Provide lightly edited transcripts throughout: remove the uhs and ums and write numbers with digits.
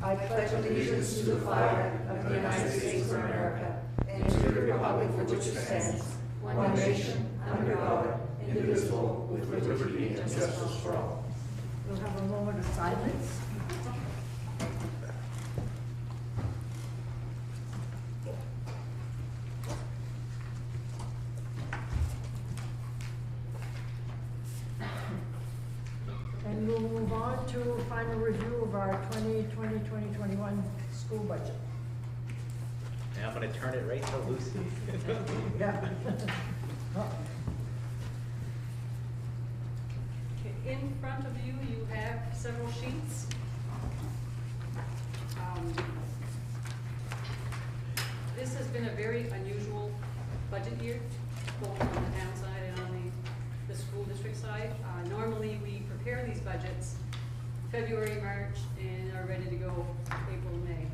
I pledge allegiance to the flag of the United States of America and to the republic for which it stands, one nation, under God, indivisible, with liberty and justice for all. We'll have a moment of silence. And we'll move on to final review of our 2020-2021 school budget. And I'm going to turn it right to Lucy. Yeah. Okay, in front of you, you have several sheets. This has been a very unusual budget year, both on the town side and on the school district side. Normally, we prepare these budgets February, March, and are ready to go April, May.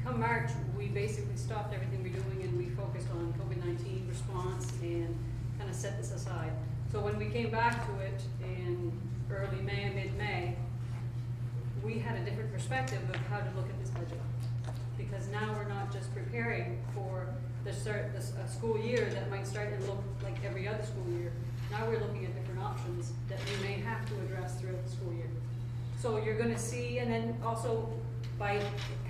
Come March, we basically stopped everything we're doing and we focused on COVID-19 response and kind of set this aside. So when we came back to it in early May, mid-May, we had a different perspective of how to look at this budget. Because now we're not just preparing for the start this school year that might start and look like every other school year. Now we're looking at different options that we may have to address throughout the school year. So you're going to see, and then also by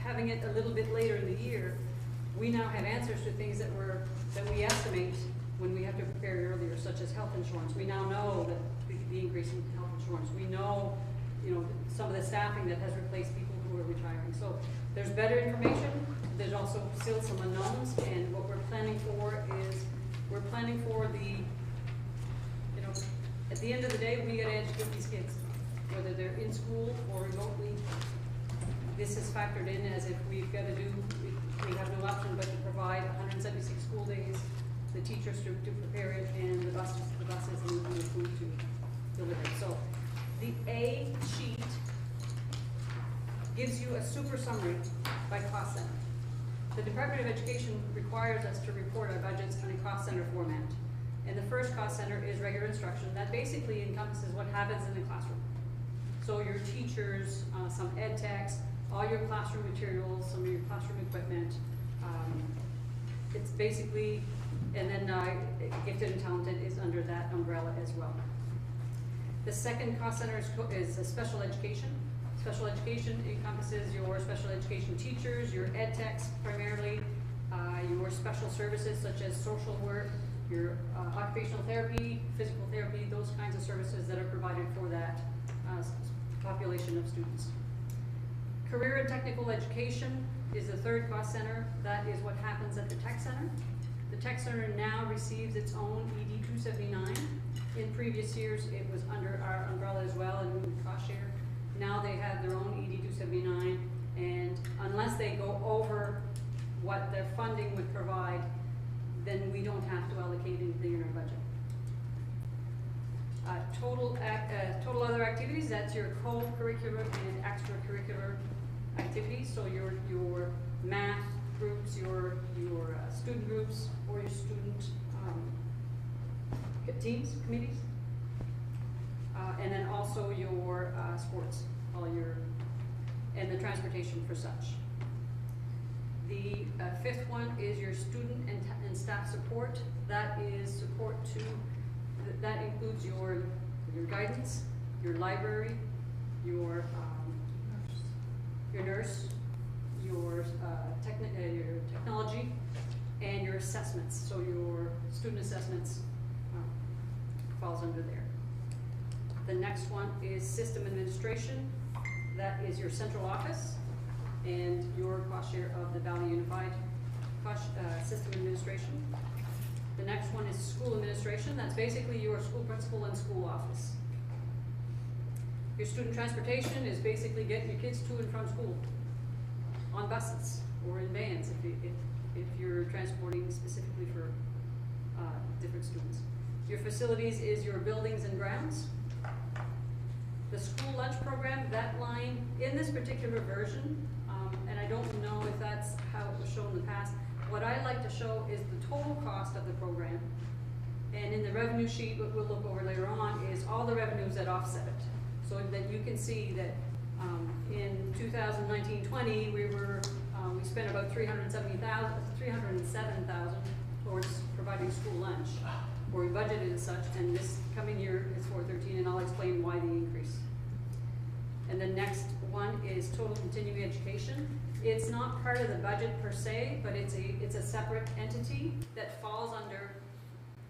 having it a little bit later in the year, we now have answers to things that we estimate when we have to prepare earlier, such as health insurance. We now know that the increase in health insurance. We know, some of the staffing that has replaced people who are retiring. So there's better information. There's also still some unknowns, and what we're planning for is at the end of the day, we got to educate these kids, whether they're in school or remotely. This is factored in as if we've got to we have no option but to provide 176 school days, the teachers to prepare it, and the buses and the food to deliver it. So the A sheet gives you a super summary by cost center. The Department of Education requires us to report our budgets in a cost center format. And the first cost center is regular instruction. That basically encompasses what happens in the classroom. So your teachers, some ed techs, all your classroom materials, some of your classroom equipment. It's basically, and then gifted and talented is under that umbrella as well. The second cost center is special education. Special education encompasses your special education teachers, your ed techs primarily, your special services such as social work, your occupational therapy, physical therapy, those kinds of services that are provided for that population of students. Career and technical education is the third cost center. That is what happens at the tech center. The tech center now receives its own ED 279. In previous years, it was under our umbrella as well and moved cost share. Now they have their own ED 279, and unless they go over what their funding would provide, then we don't have to allocate anything in our budget. Total other activities, that's your co-curricular and extracurricular activities. So your math groups, your student groups, or your student teams, committees. And then also your sports, and the transportation for such. The fifth one is your student and staff support. That is support that includes your guidance, your library, your nurse, your technology, and your assessments. So your student assessments falls under there. The next one is system administration. That is your central office and your cost share of the Valley Unified system administration. The next one is school administration. That's basically your school principal and school office. Your student transportation is basically getting your kids to and from school on buses or in vans if you're transporting specifically for different students. Your facilities is your buildings and grounds. The school lunch program, that line, in this particular version, and I don't know if that's how it was shown in the past, what I like to show is the total cost of the program. And in the revenue sheet, what we'll look over later on, is all the revenues that offset it. So that you can see that in 2019-20, we spent about $307,000 towards providing school lunch, or we budgeted as such, and this coming year is $413, and I'll explain why the increase. And the next one is total continuing education. It's not part of the budget per se, but it's a separate entity that falls under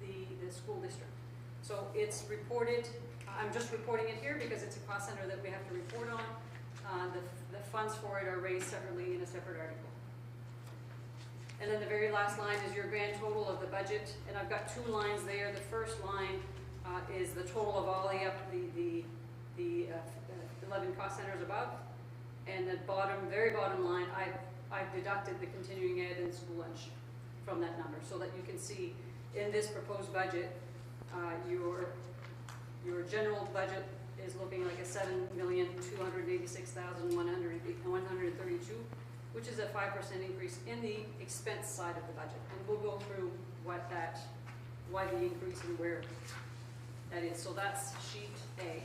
the school district. So it's reported, I'm just reporting it here because it's a cost center that we have to report on. The funds for it are raised separately in a separate article. And then the very last line is your grand total of the budget, and I've got two lines there. The first line is the total of all the 11 cost centers above, and the very bottom line, I've deducted the continuing ed and school lunch from that number, so that you can see in this proposed budget, your general budget is looking like a $7,286,132, which is a 5% increase in the expense side of the budget. And we'll go through why the increase and where that is. So that's sheet A.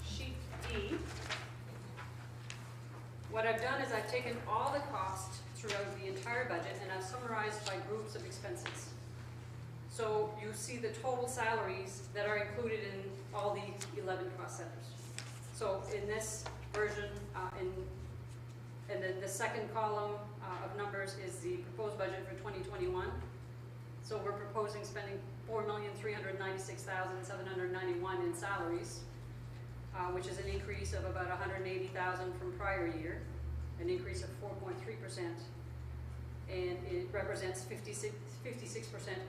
Sheet D. What I've done is I've taken all the costs throughout the entire budget and I've summarized by groups of expenses. So you see the total salaries that are included in all the 11 cost centers. So in this version, and then the second column of numbers is the proposed budget for 2021. So we're proposing spending $4,396,791 in salaries, which is an increase of about $180,000 from prior year, an increase of 4.3%, and it represents 56%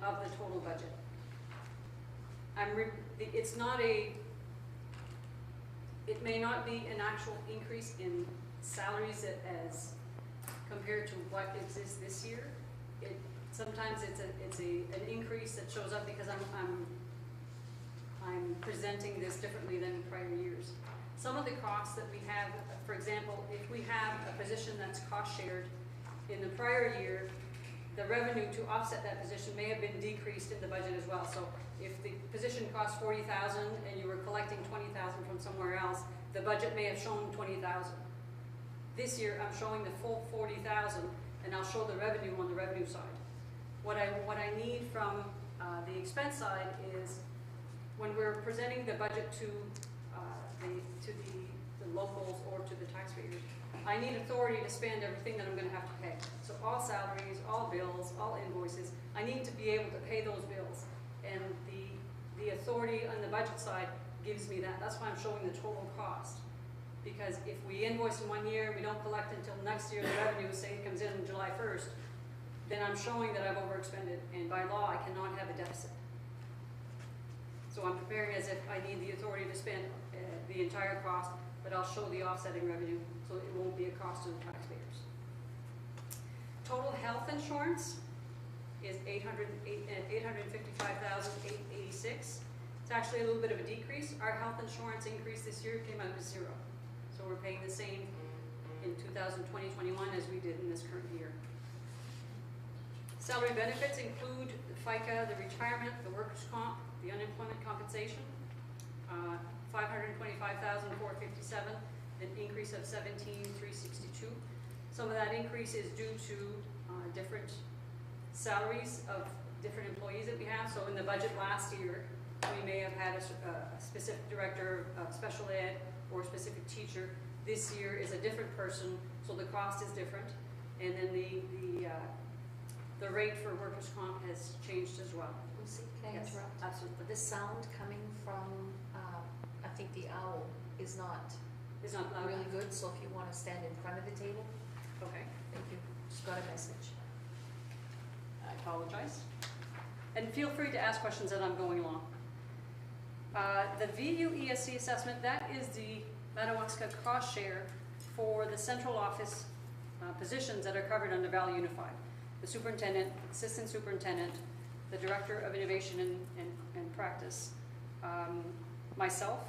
of the total budget. It may not be an actual increase in salaries as compared to what exists this year. Sometimes it's an increase that shows up because I'm presenting this differently than prior years. Some of the costs that we have, for example, if we have a position that's cost shared in the prior year, the revenue to offset that position may have been decreased in the budget as well. So if the position cost $40,000 and you were collecting $20,000 from somewhere else, the budget may have shown $20,000. This year I'm showing the full $40,000 and I'll show the revenue on the revenue side. What I need from the expense side is when we're presenting the budget to the locals or to the taxpayers, I need authority to spend everything that I'm going to have to pay. So all salaries, all bills, all invoices, I need to be able to pay those bills. And the authority on the budget side gives me that. That's why I'm showing the total cost. Because if we invoice in 1 year, we don't collect until next year, the revenue, say it comes in July 1st, then I'm showing that I've overexpended. And by law, I cannot have a deficit. So I'm preparing as if I need the authority to spend the entire cost, but I'll show the offsetting revenue, so it won't be a cost to the taxpayers. Total health insurance is $855,886. It's actually a little bit of a decrease. Our health insurance increase this year came out to zero. So we're paying the same in 2020-21 as we did in this current year. Salary benefits include the FICA, the retirement, the workers' comp, the unemployment compensation, $525,457, an increase of $17,362. Some of that increase is due to different salaries of different employees that we have. So in the budget last year, we may have had a specific director of special ed or a specific teacher. This year is a different person, so the cost is different. And then the rate for workers' comp has changed as well. Lucy, can I Yes, interrupt? absolutely. The sound coming from, I think the owl is not It's not loud. really good, so if you want to stand in front of the table, Okay, thank you. Just got a message. I apologize. And feel free to ask questions as I'm going along. The VU ESC assessment, that is the Madawaska cost share for the central office positions that are covered under Valley Unified. The superintendent, assistant superintendent, the director of innovation and practice, myself,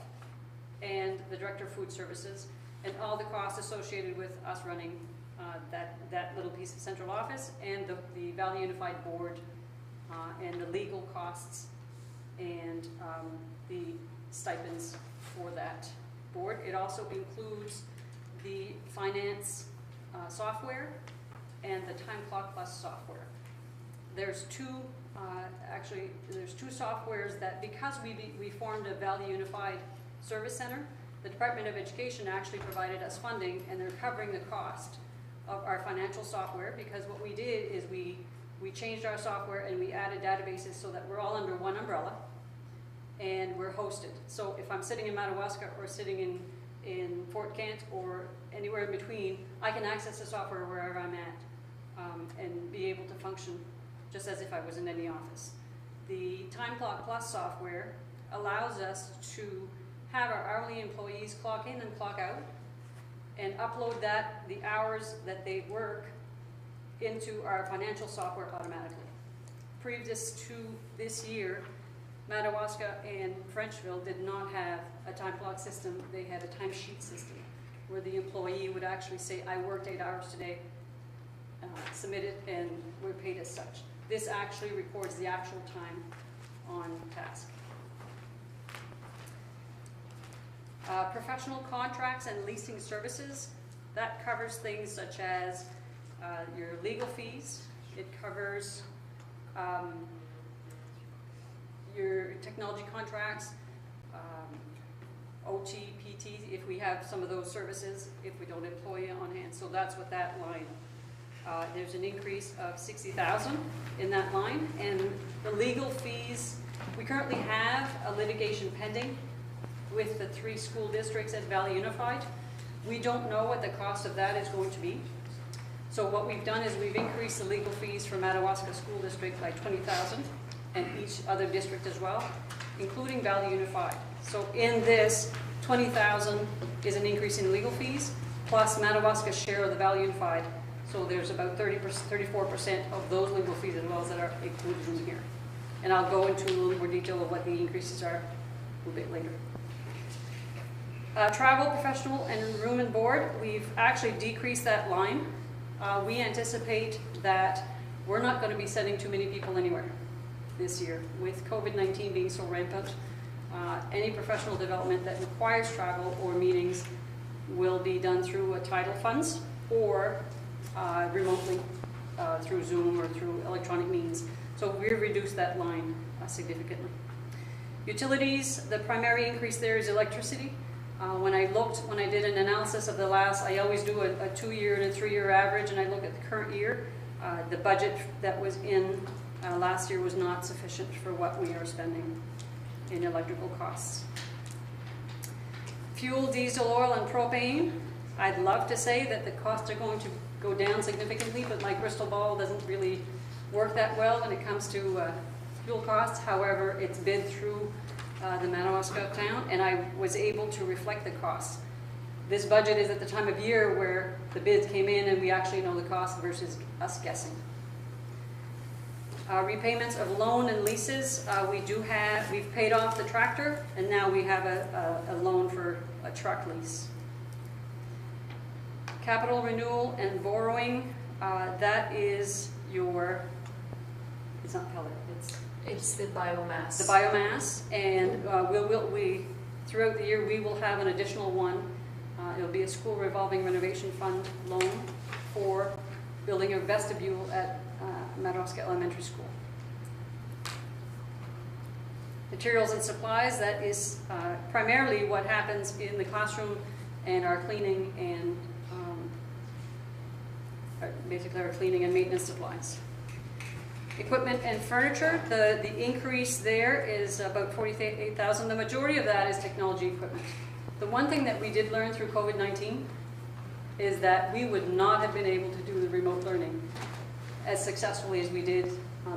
and the director of food services, and all the costs associated with us running that little piece of central office, and the Valley Unified board, and the legal costs, and the stipends for that board. It also includes the finance software and the Time Clock Plus software. There's two softwares that, because we formed a Valley Unified Service Center, the Department of Education actually provided us funding, and they're covering the cost of our financial software, because what we did is we changed our software and we added databases so that we're all under one umbrella and we're hosted. So if I'm sitting in Madawaska or sitting in Fort Kent or anywhere in between, I can access the software wherever I'm at and be able to function just as if I was in any office. The Time Clock Plus software allows us to have our hourly employees clock in and clock out and upload the hours that they work into our financial software automatically. Previous to this year, Madawaska and Frenchville did not have a time clock system. They had a timesheet system where the employee would actually say, I worked 8 hours today, submit it, and we're paid as such. This actually records the actual time on task. Professional contracts and leasing services, that covers things such as your legal fees. It covers your technology contracts, OT, PT, if we have some of those services, if we don't employ you on hand. So that's what that line. There's an increase of $60,000 in that line. And the legal fees, we currently have a litigation pending with the 3 school districts at Valley Unified. We don't know what the cost of that is going to be. So what we've done is we've increased the legal fees for Madawaska School District by $20,000 and each other district as well, including Valley Unified. So in this, $20,000 is an increase in legal fees, plus Madawaska's share of the Valley Unified. So there's about 34% of those legal fees as well that are included in here. And I'll go into a little more detail of what the increases are a little bit later. Travel, professional, and room and board, we've actually decreased that line. We anticipate that we're not going to be sending too many people anywhere this year. With COVID-19 being so rampant, any professional development that requires travel or meetings will be done through title funds or remotely through Zoom or through electronic means. So we've reduced that line significantly. Utilities, the primary increase there is electricity. When I did an analysis of the last, I always do a 2-year and a 3-year average, and I look at the current year. The budget that was in last year was not sufficient for what we are spending in electrical costs. Fuel, diesel, oil, and propane. I'd love to say that the costs are going to go down significantly, but my crystal ball doesn't really work that well when it comes to fuel costs. However, it's bid through the Madawaska town, and I was able to reflect the costs. This budget is at the time of year where the bids came in and we actually know the cost versus us guessing. Repayments of loan and leases, we've paid off the tractor, and now we have a loan for a truck lease. Capital renewal and borrowing, that is your, it's not pellet, It's the biomass. the biomass, and throughout the year we will have an additional one. It'll be a school revolving renovation fund loan for building a vestibule at Madawaska Elementary School. Materials and supplies, that is primarily what happens in the classroom and our cleaning and basically our cleaning and maintenance supplies. Equipment and furniture, the increase there is about $48,000. The majority of that is technology equipment. The one thing that we did learn through COVID-19 is that we would not have been able to do the remote learning as successfully as we did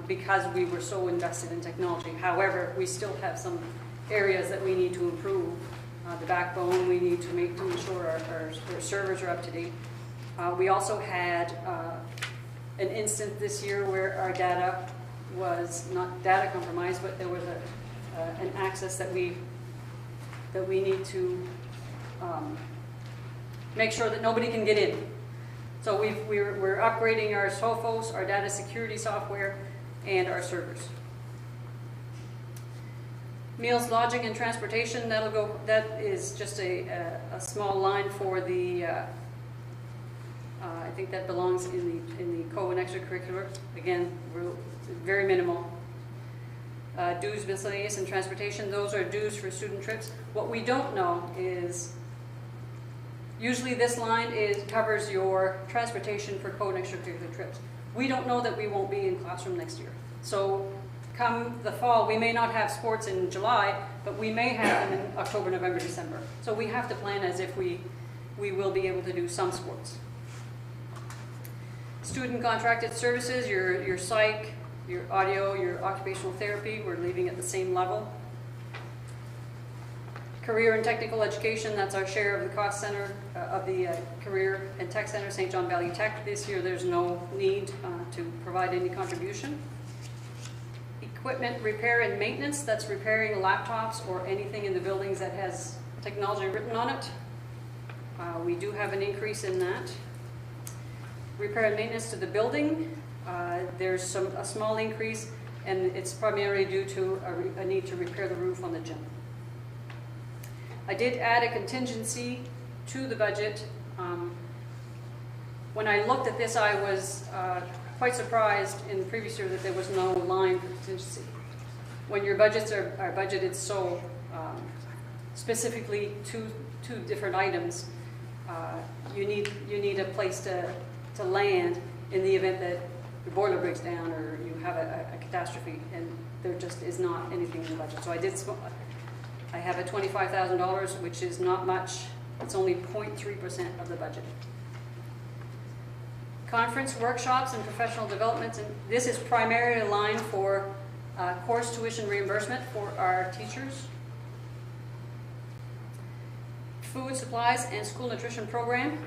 because we were so invested in technology. However, we still have some areas that we need to improve. The backbone we need to make to ensure our servers are up to date. We also had an instance this year where our data was not data compromised, but there was an access that we need to make sure that nobody can get in. So we're upgrading our Sophos, our data security software, and our servers. Meals, lodging, and transportation, that is just a small line for the, I think that belongs in the co and extracurricular. Again, we're very minimal. Dues, miscellaneous, and transportation, those are dues for student trips. What we don't know is, usually this line covers your transportation for co and extracurricular trips. We don't know that we won't be in classroom next year. So come the fall, we may not have sports in July, but we may have them in October, November, December. So we have to plan as if we will be able to do some sports. Student contracted services, your psych, your audio, your occupational therapy, we're leaving at the same level. Career and technical education, that's our share of the cost center of the Career and Tech Center, St. John Valley Tech. This year there's no need to provide any contribution. Equipment repair and maintenance, that's repairing laptops or anything in the buildings that has technology written on it. We do have an increase in that. Repair and maintenance to the building, there's a small increase, and it's primarily due to a need to repair the roof on the gym. I did add a contingency to the budget. When I looked at this, I was quite surprised in the previous year that there was no line for contingency. When your budgets are budgeted so specifically to different items, you need a place to land in the event that the boiler breaks down or you have a catastrophe, and there just is not anything in the budget. So I have a $25,000, which is not much. It's only 0.3% of the budget. Conference, workshops, and professional developments, and this is primarily a line for course tuition reimbursement for our teachers. Food supplies and school nutrition program.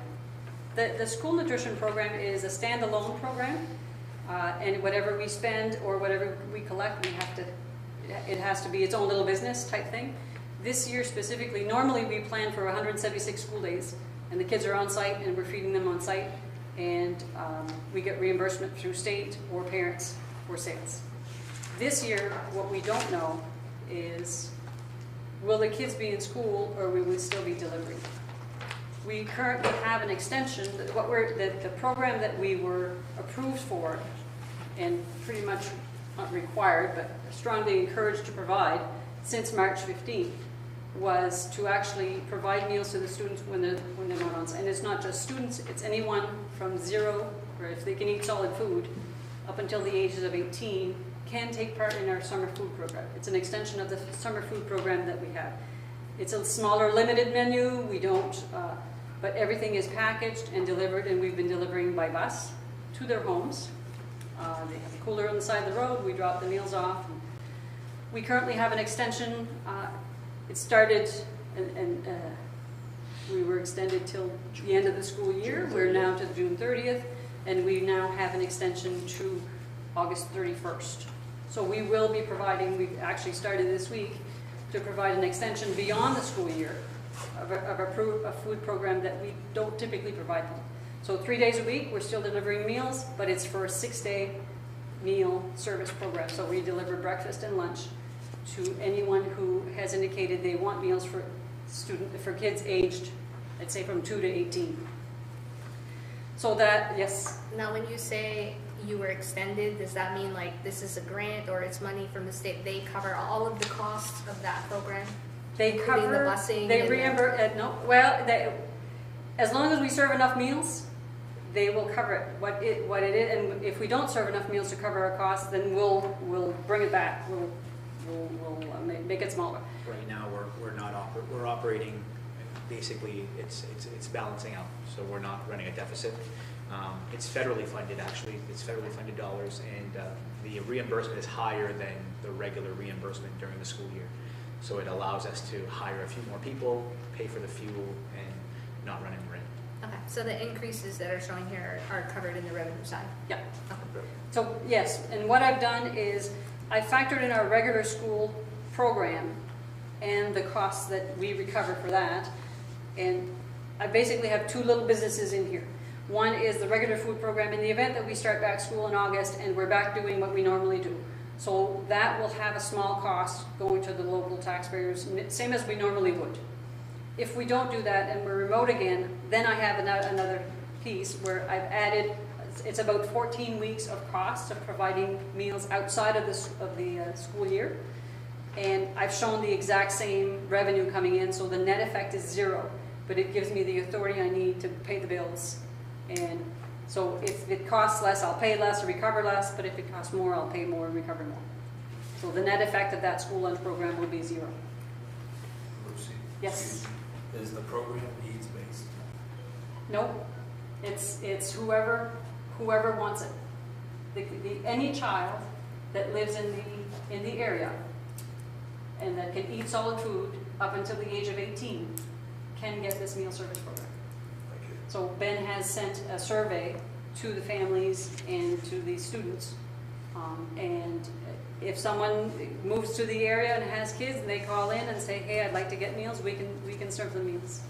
The school nutrition program is a standalone program, and whatever we spend or whatever we collect, it has to be its own little business type thing. This year specifically, normally we plan for 176 school days, and the kids are on site and we're feeding them on site, and we get reimbursement through state or parents for sales. This year, what we don't know is, will the kids be in school or will we still be delivering? We currently have an extension, the program that we were approved for and pretty much not required, but strongly encouraged to provide since March 15th, was to actually provide meals to the students when they're not on site. And it's not just students, it's anyone from 0, or if they can eat solid food, up until the ages of 18, can take part in our summer food program. It's an extension of the summer food program that we have. It's a smaller, limited menu. We don't, but everything is packaged and delivered, and we've been delivering by bus to their homes. They have a cooler on the side of the road. We drop the meals off. We currently have an extension. It started, and we were extended till the end of the school year. We're now to June 30th, and we now have an extension to August 31st. So we will be providing, we've actually started this week to provide an extension beyond the school year of a food program that we don't typically provide them. So 3 days a week, we're still delivering meals, but it's for a 6-day meal service program. So we deliver breakfast and lunch to anyone who has indicated they want meals for kids aged, I'd say from 2 to 18. So that, yes. Now when you say you were extended, does that mean like this is a grant or it's money from the state? They cover all of the costs of that program? They cover the busing. They reimburse. No, well, as long as we serve enough meals, they will cover it. What it is, and if we don't serve enough meals to cover our costs, then we'll bring it back. We'll make it smaller. Right now, we're operating. Basically, it's balancing out, so we're not running a deficit. It's federally funded, actually. It's federally funded dollars, and the reimbursement is higher than the regular reimbursement during the school year. So it allows us to hire a few more people, pay for the fuel, and not run in rent. Okay, so the increases that are showing here are covered in the revenue side? Yeah. Okay. So yes, and what I've done is I factored in our regular school program and the costs that we recover for that, and I basically have 2 little businesses in here. One is the regular food program in the event that we start back school in August and we're back doing what we normally do. So that will have a small cost going to the local taxpayers, same as we normally would. If we don't do that and we're remote again, then I have another piece where I've added, it's about 14 weeks of cost of providing meals outside of the school year. And I've shown the exact same revenue coming in, so the net effect is 0, but it gives me the authority I need to pay the bills. And so if it costs less, I'll pay less or recover less, but if it costs more, I'll pay more and recover more. So the net effect of that school lunch program will be 0. Lucy? Yes. Is the program needs-based? Nope, it's whoever wants it. Any child that lives in the area and that can eat solid food up until the age of 18 can get this meal service program. Thank you. So Ben has sent a survey to the families and to the students. And if someone moves to the area and has kids and they call in and say, hey, I'd like to get meals, we can serve them meals.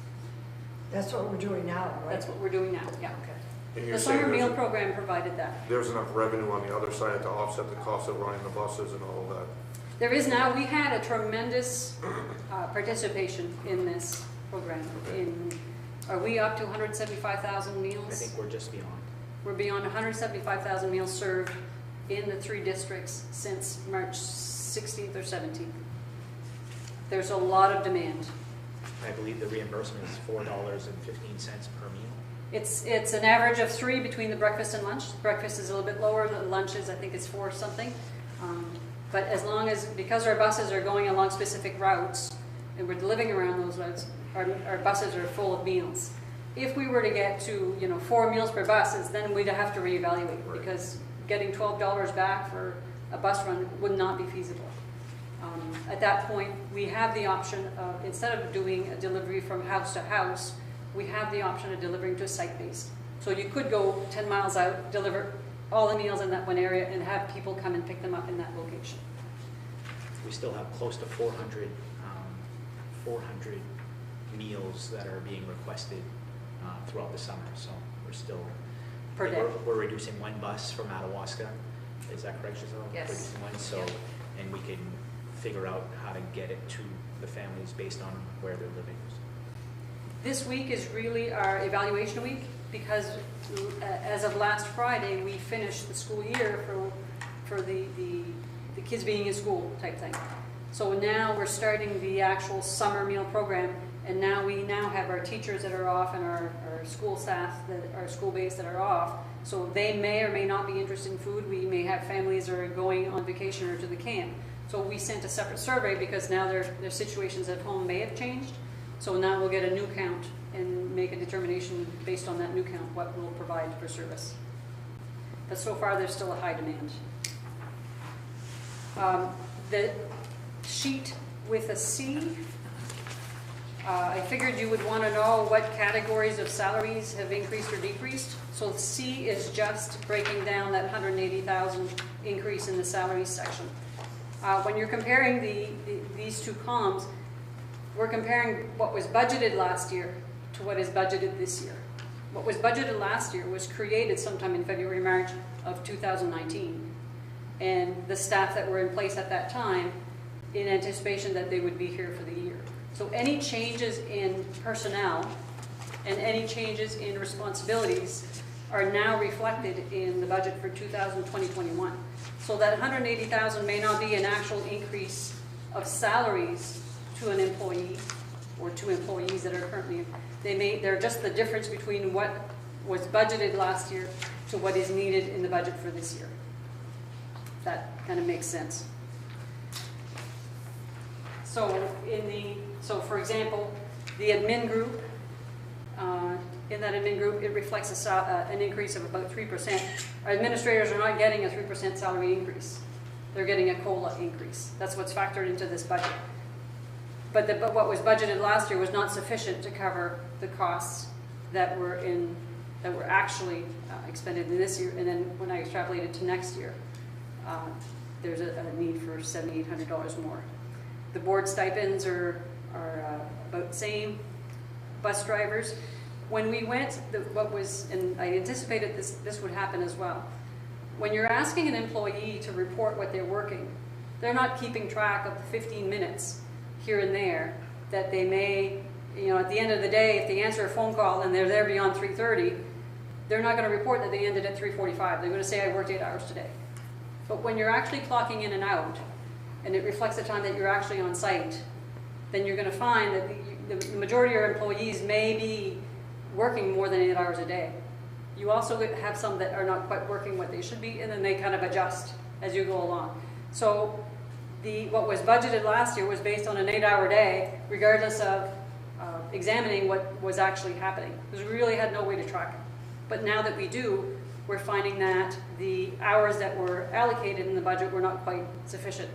That's what we're doing now, right? That's what we're doing now, yeah. Okay. And The you're saying summer meal there's, program provided that. there's enough revenue on the other side to offset the cost of running the buses and all of that? There is now, we had a tremendous participation in this program. Are we up to 175,000 meals? I think we're just beyond. We're beyond 175,000 meals served in the 3 districts since March 16th or 17th. There's a lot of demand. I believe the reimbursement is $4.15 per meal. It's an average of 3 between the breakfast and lunch. Breakfast is a little bit lower, the lunch is, I think it's 4 something. But as long as, because our buses are going along specific routes and we're living around those routes, our buses are full of meals. If we were to get to 4 meals per buses, then we'd have to reevaluate, Right. because getting $12 back for a bus run would not be feasible. At that point, we have the option of, instead of doing a delivery from house to house, we have the option of delivering to a site-based. So you could go 10 miles out, deliver all the meals in that one area, and have people come and pick them up in that location. We still have close to 400 meals that are being requested throughout the summer, so we're still... Per day. We're reducing 1 bus from Madawaska, is that correct, Giselle? Yes. Reducing 1, so, Yep. and we can figure out how to get it to the families based on where they're living. This week is really our evaluation week, because as of last Friday, we finished the school year for the kids being in school type thing. So now we're starting the actual summer meal program, and now we have our teachers that are off and our school staff, our school base that are off. So they may or may not be interested in food. We may have families that are going on vacation or to the camp. So we sent a separate survey because now their situations at home may have changed. So now we'll get a new count and make a determination based on that new count what we'll provide for service. But so far there's still a high demand. The sheet with a C, I figured you would want to know what categories of salaries have increased or decreased. So the C is just breaking down that 180,000 increase in the salaries section. When you're comparing these 2 columns, we're comparing what was budgeted last year to what is budgeted this year. What was budgeted last year was created sometime in February, March of 2019. And the staff that were in place at that time in anticipation that they would be here for the year. So any changes in personnel and any changes in responsibilities are now reflected in the budget for 2020-21. So that 180,000 may not be an actual increase of salaries to an employee or 2 employees that are currently, they're just the difference between what was budgeted last year to what is needed in the budget for this year. That kind of makes sense. So for example, the admin group, in that admin group, it reflects an increase of about 3%. Our administrators are not getting a 3% salary increase. They're getting a COLA increase. That's what's factored into this budget. But what was budgeted last year was not sufficient to cover the costs that were actually expended in this year. And then when I extrapolated to next year, there's a need for $7,800 more. The board stipends are about the same. Bus drivers, when we went, and I anticipated this would happen as well. When you're asking an employee to report what they're working, they're not keeping track of the 15 minutes here and there that they may, at the end of the day, if they answer a phone call and they're there beyond 3:30, they're not going to report that they ended at 3:45. They're going to say, I worked 8 hours today. But when you're actually clocking in and out, and it reflects the time that you're actually on site, then you're going to find that the majority of your employees may be working more than 8 hours a day. You also have some that are not quite working what they should be, and then they kind of adjust as you go along. So what was budgeted last year was based on an 8-hour day, regardless of examining what was actually happening, because we really had no way to track it. But now that we do, we're finding that the hours that were allocated in the budget were not quite sufficient.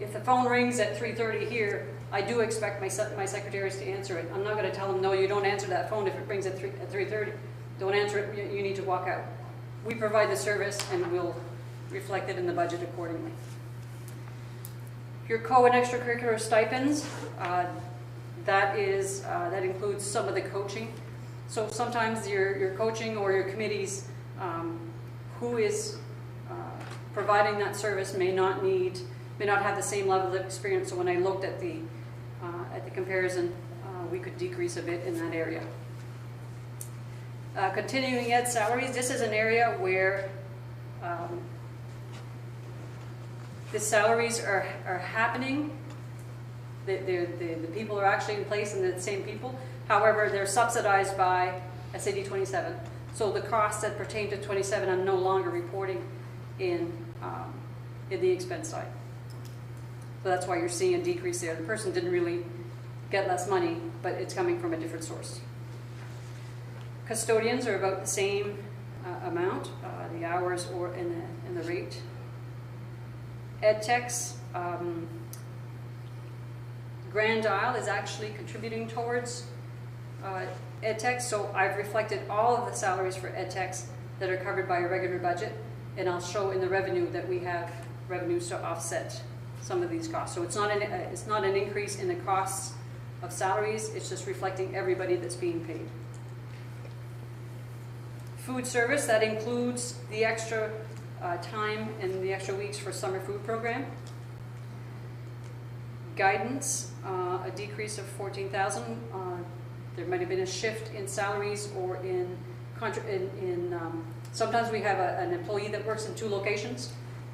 If the phone rings at 3:30 here, I do expect my secretaries to answer it. I'm not going to tell them, no, you don't answer that phone if it rings at 3:30. Don't answer it, you need to walk out. We provide the service and we'll reflect it in the budget accordingly. Your co and extracurricular stipends, that includes some of the coaching. So sometimes your coaching or your committees, who is providing that service may not have the same level of experience. So when I looked at the comparison, we could decrease a bit in that area. Continuing ed salaries, this is an area where the salaries are happening. The people are actually in place and they're the same people. However, they're subsidized by SAD 27. So the costs that pertain to 27 I'm no longer reporting in the expense side. So that's why you're seeing a decrease there. The person didn't really get less money, but it's coming from a different source. Custodians are about the same amount, the hours or in the rate. Ed techs, Grand Isle is actually contributing towards ed techs, so I've reflected all of the salaries for ed techs that are covered by a regular budget, and I'll show in the revenue that we have revenues to offset some of these costs. So it's not an increase in the costs of salaries, it's just reflecting everybody that's being paid. Food service, that includes the extra time and the extra weeks for summer food program. Guidance, a decrease of 14,000. There might have been a shift in salaries or in sometimes we have an employee that works in 2 locations,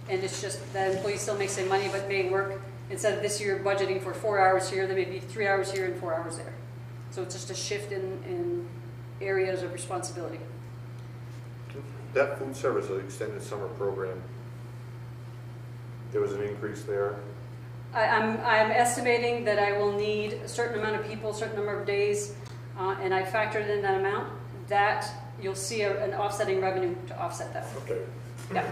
and it's just that employee still makes their money but may work, instead of this year budgeting for 4 hours here, there may be 3 hours here and 4 hours there. So it's just a shift in areas of responsibility. That food service, the extended summer program, there was an increase there. I'm estimating that I will need a certain amount of people, a certain number of days, and I factored in that amount. That you'll see an offsetting revenue to offset that. Okay. Yeah.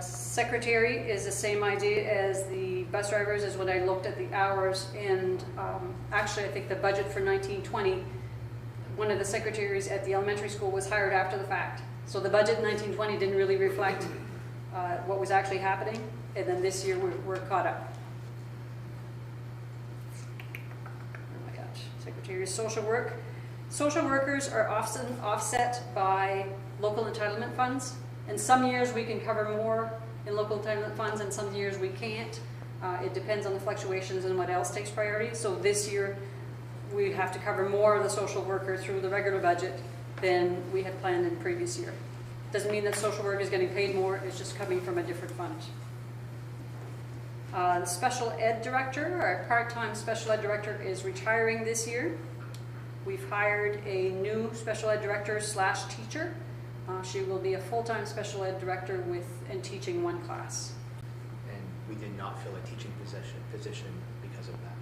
Secretary is the same idea as the bus drivers, as when I looked at the hours, and actually I think the budget for 1920, one of the secretaries at the elementary school was hired after the fact. So the budget in 1920 didn't really reflect what was actually happening, and then this year we're caught up. Oh my gosh, Secretary of Social Work. Social workers are often offset by local entitlement funds, and some years we can cover more in local entitlement funds and some years we can't. It depends on the fluctuations and what else takes priority. So this year we have to cover more of the social worker through the regular budget than we had planned in the previous year. Doesn't mean that social work is getting paid more, it's just coming from a different fund. The special ed director, our part-time special ed director, is retiring this year. We've hired a new special ed director / teacher. She will be a full-time special ed director and teaching 1 class. And we did not fill a teaching position because of that.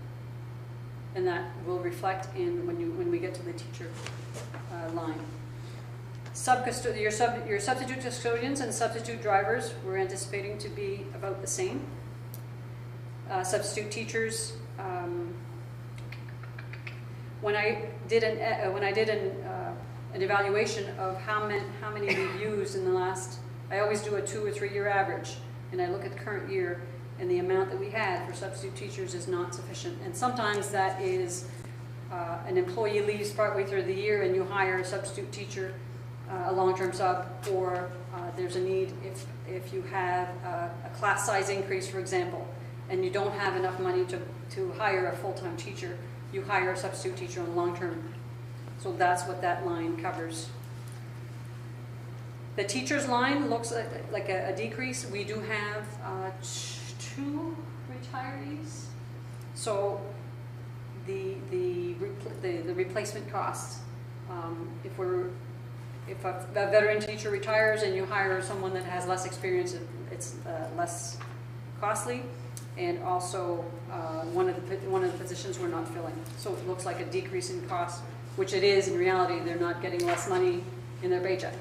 And that will reflect in when we get to the teacher line. Your substitute custodians and substitute drivers, we're anticipating to be about the same. Substitute teachers, when I did an evaluation of how many we've used in the last, I always do a 2 or 3 year average, and I look at the current year, and the amount that we had for substitute teachers is not sufficient. And sometimes that is an employee leaves partway through the year and you hire a substitute teacher a long-term sub, or there's a need if you have a class size increase, for example, and you don't have enough money to hire a full-time teacher, you hire a substitute teacher on long-term. So that's what that line covers. The teacher's line looks like a decrease. We do have 2 retirees. So the replacement costs, if a veteran teacher retires and you hire someone that has less experience, it's less costly. And also, one of the positions we're not filling. So it looks like a decrease in cost, which it is in reality. They're not getting less money in their paycheck.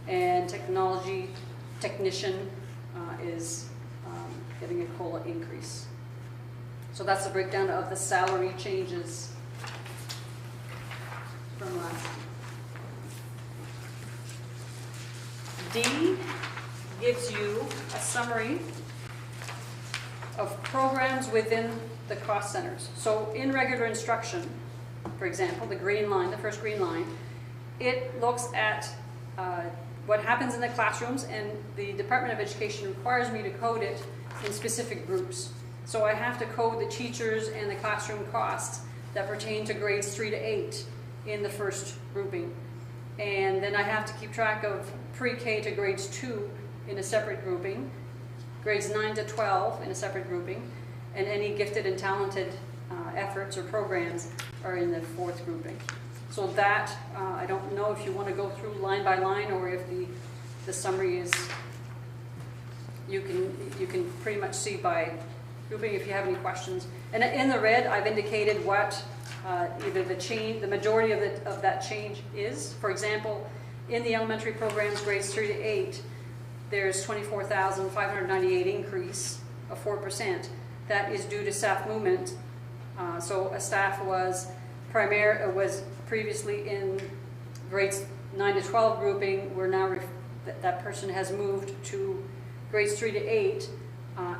And technology technician is getting a COLA increase. So that's the breakdown of the salary changes from last year. D gives you a summary of programs within the cost centers. So in regular instruction, for example, the green line, the first green line, it looks at what happens in the classrooms, and the Department of Education requires me to code it in specific groups. So I have to code the teachers and the classroom costs that pertain to grades 3 to 8 in the first grouping. And then I have to keep track of pre-K to grades 2 in a separate grouping, grades 9 to 12 in a separate grouping, and any gifted and talented efforts or programs are in the 4th grouping. So that, I don't know if you want to go through line by line, or if the summary is, you can pretty much see by grouping if you have any questions. And in the red, I've indicated what either the majority of that change is. For example, in the elementary programs, grades 3 to 8, there's 24,598 increase of 4%. That is due to staff movement. So a staff was previously in grades 9 to 12 grouping. We're now that person has moved to grades 3 to 8,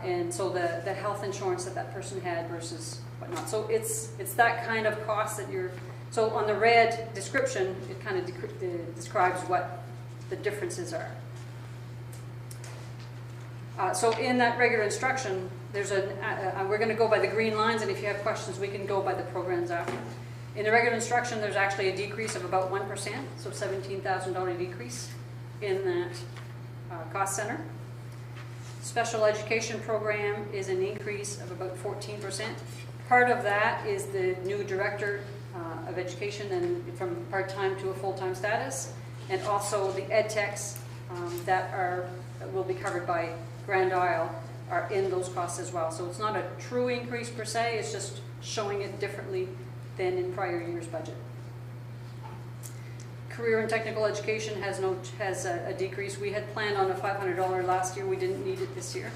and so the health insurance that person had versus whatnot. So it's that kind of cost that you're. So on the red description, it kind of describes what the differences are. So in that regular instruction, there's we're going to go by the green lines, and if you have questions, we can go by the programs after. In the regular instruction, there's actually a decrease of about 1%, so $17,000 decrease in that cost center. Special education program is an increase of about 14%. Part of that is the new director of education, and from part-time to a full-time status, and also the ed techs that will be covered by Grand Isle are in those costs as well. So it's not a true increase per se, it's just showing it differently than in prior year's budget. Career and technical education has a decrease. We had planned on a $500 last year. We didn't need it this year.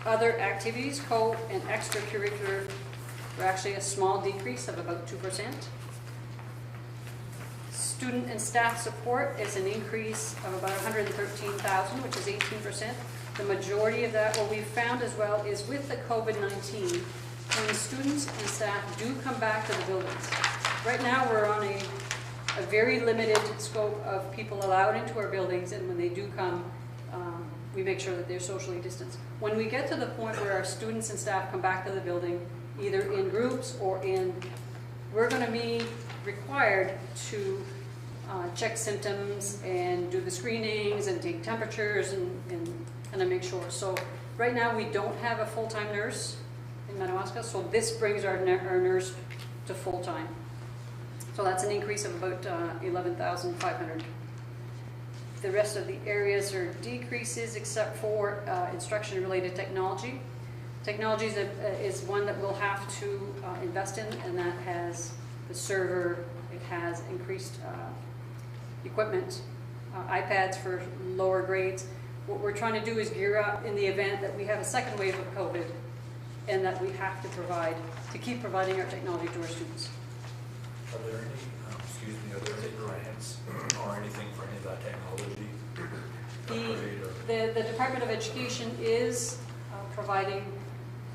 Other activities, co and extracurricular, were actually a small decrease of about 2%. Student and staff support is an increase of about $113,000, which is 18%. The majority of that, what we've found as well, is with the COVID-19, when students and staff do come back to the buildings. Right now we're on a very limited scope of people allowed into our buildings, and when they do come, we make sure that they're socially distanced. When we get to the point where our students and staff come back to the building, either in groups or we're going to be required to check symptoms and do the screenings and take temperatures and kind of make sure. So right now we don't have a full-time nurse in Madawaska, so this brings our nurse to full-time. So that's an increase of about 11,500. The rest of the areas are decreases except for instruction-related technology. Technology is one that we'll have to invest in, and that has the server, it has increased equipment, iPads for lower grades. What we're trying to do is gear up in the event that we have a second wave of COVID, and that we have to keep providing our technology to our students. Are there any grants or anything for any of that technology? The Department of Education is providing,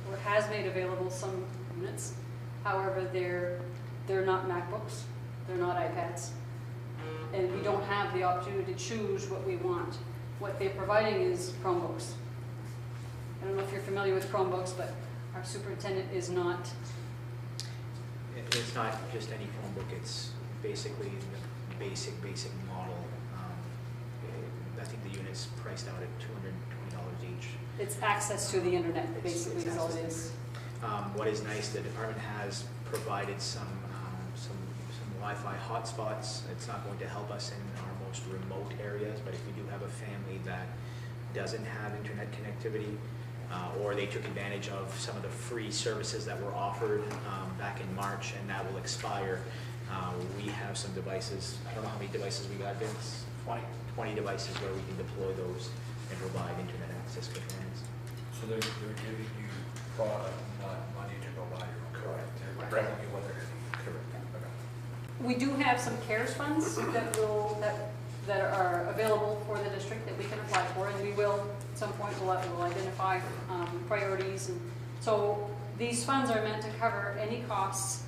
or has made available some units. However, they're not MacBooks, they're not iPads, and we don't have the opportunity to choose what we want. What they're providing is Chromebooks. I don't know if you're familiar with Chromebooks, but our superintendent is not. It's not just any Chromebook, it's basically the basic model. I think the unit's priced out at $220 each. It's access to the internet, basically, is all it is. What is nice, the department has provided some Wi-Fi hotspots. It's not going to help us in our most remote areas, but if we do have a family that doesn't have internet connectivity, or they took advantage of some of the free services that were offered back in March and that will expire, we have some devices. I don't know how many devices we got, Vince? 20 devices where we can deploy those and provide internet access for families. So they're giving you product, not money to go buy your own. Correct. They're telling you what they're going to do. Correct. Okay. We do have some CARES funds that are available for the district that we can apply for, and we will, at some point, we'll identify priorities. And so these funds are meant to cover any costs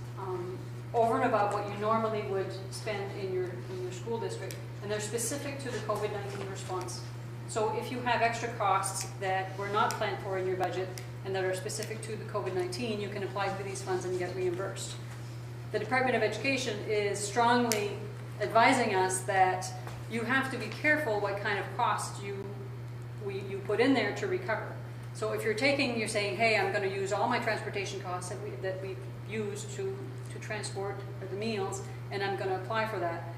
over and above what you normally would spend in your school district, and they're specific to the COVID-19 response. So if you have extra costs that were not planned for in your budget and that are specific to the COVID-19, you can apply for these funds and get reimbursed. The Department of Education is strongly advising us that you have to be careful what kind of costs you put in there to recover. So if you're saying, hey, I'm going to use all my transportation costs that we use to transport the meals, and I'm going to apply for that.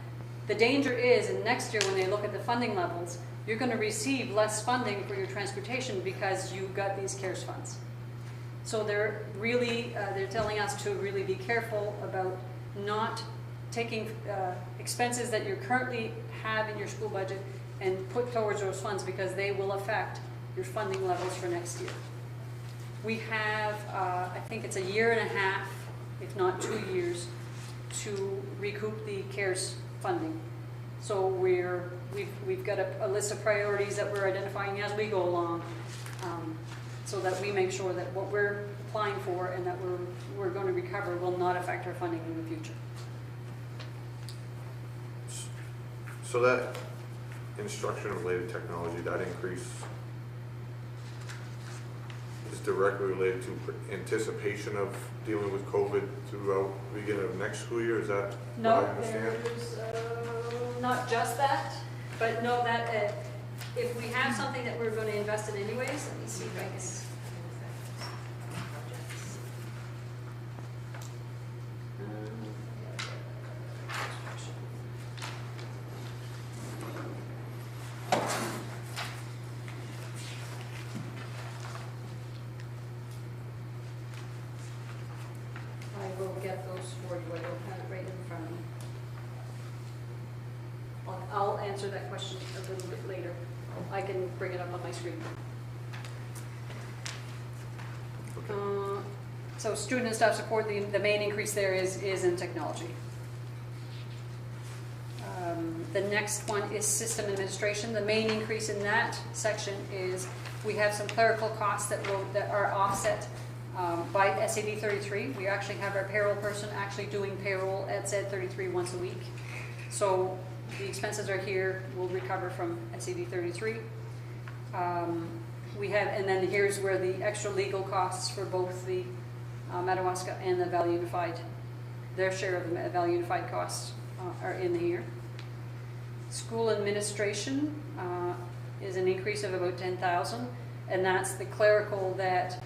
The danger is, and next year when they look at the funding levels, you're going to receive less funding for your transportation because you got these CARES funds. So they're telling us to really be careful about not taking expenses that you currently have in your school budget and put towards those funds, because they will affect your funding levels for next year. We have, I think it's 1.5 years, if not 2 years, to recoup the CARES funding. So we've got a list of priorities that we're identifying as we go along, so that we make sure that what we're applying for and that we're going to recover will not affect our funding in the future. So that instruction-related technology, that increase is directly related to anticipation of dealing with COVID throughout the beginning of next school year? Is that what I understand? There's not just that, but no, that if we have something that we're going to invest in anyways, let me see if I can. I will get those for you. I don't have it right in front of me. I'll answer that question a little bit later. I can bring it up on my screen. So student and staff support, the main increase there is in technology. The next one is system administration. The main increase in that section is we have some clerical costs that are offset by SAD 33. We actually have our payroll person actually doing payroll at SAD 33 once a week. So the expenses are here, we'll recover from SAD 33. We have, and then here's where the extra legal costs for both the Madawaska and the Valley Unified, their share of the Valley Unified costs are in here. School administration is an increase of about $10,000, and that's the clerical that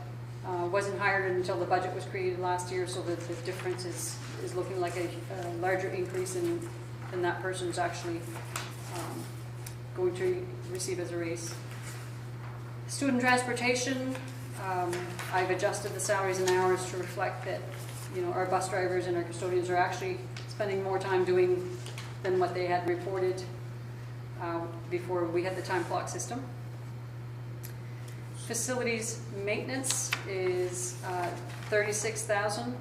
wasn't hired until the budget was created last year, so that the difference is looking like a larger increase than that person's actually going to receive as a raise. Student transportation, I've adjusted the salaries and hours to reflect that, our bus drivers and our custodians are actually spending more time doing than what they had reported before we had the time clock system. Facilities maintenance is $36,000.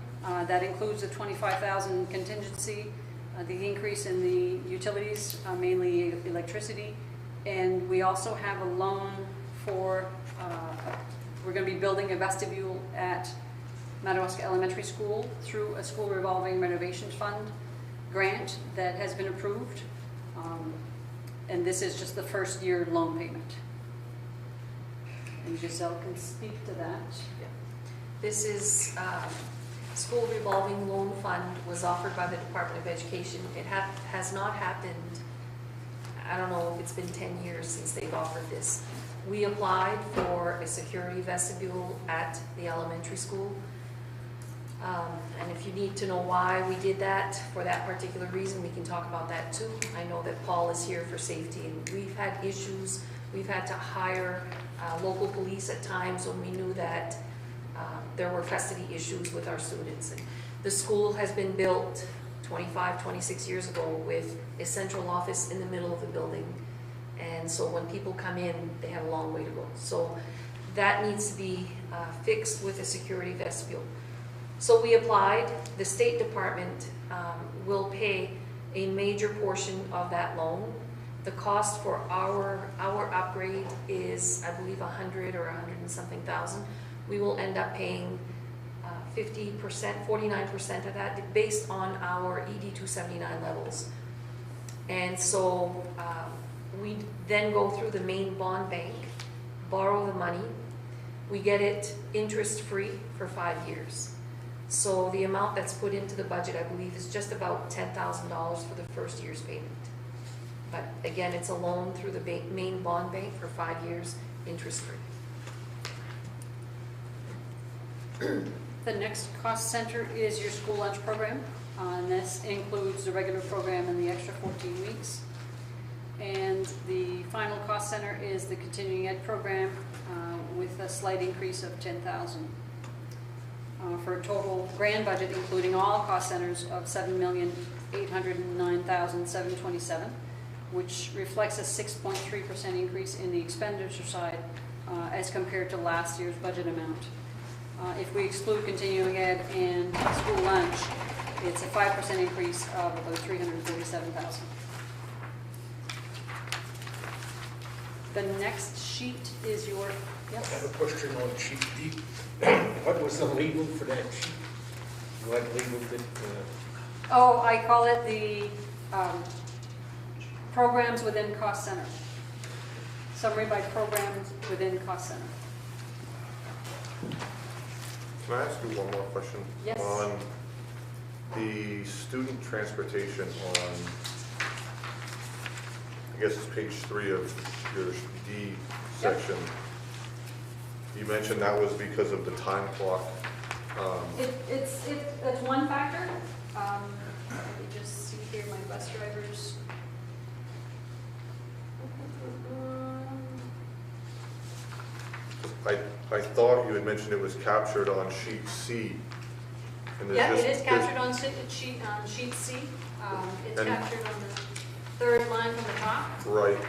That includes the $25,000 contingency, the increase in the utilities, mainly electricity, and we also have a loan for, we're going to be building a vestibule at Madawaska Elementary School through a school revolving renovation fund grant that has been approved. And this is just the first year loan payment. And Giselle can speak to that. This is, school revolving loan fund was offered by the Department of Education. It has not happened, I don't know if it's been 10 years since they've offered this. We applied for a security vestibule at the elementary school. And if you need to know why we did that, for that particular reason, we can talk about that too. I know that Paul is here for safety, and we've had issues. We've had to hire local police at times when we knew that there were custody issues with our students. And the school has been built 25, 26 years ago with a central office in the middle of the building. And so when people come in, they have a long way to go. So that needs to be fixed with a security vestibule. So we applied. The State Department will pay a major portion of that loan. The cost for our upgrade is, I believe, 100 or 100 and something thousand. We will end up paying 50%, 49% of that based on our ED 279 levels. And so we then go through the main bond bank, borrow the money. We get it interest-free for 5 years. So the amount that's put into the budget, I believe, is just about $10,000 for the first year's payment. But again, it's a loan through the main bond bank for 5 years, interest-free. The next cost center is your school lunch program. And this includes the regular program and the extra 14 weeks. And the final cost center is the continuing ed program with a slight increase of $10,000. For a total grand budget, including all cost centers, of $7,809,727, which reflects a 6.3% increase in the expenditure side as compared to last year's budget amount. If we exclude continuing ed and school lunch, it's a 5% increase of about $347,000. The next sheet is your, I have a question on sheet D. What was the label for that sheet? What labeled it? oh, I call it the programs within cost center. Summary by programs within cost center. Can I ask you one more question? Yes. On the student transportation on, I guess it's page 3 of your D section. You mentioned that was because of the time clock. It's one factor. Let me just see here, my bus drivers. I thought you had mentioned it was captured on sheet C. And there's Yeah, just- it is captured on sheet C. It's And- captured on the third line from the top. Right,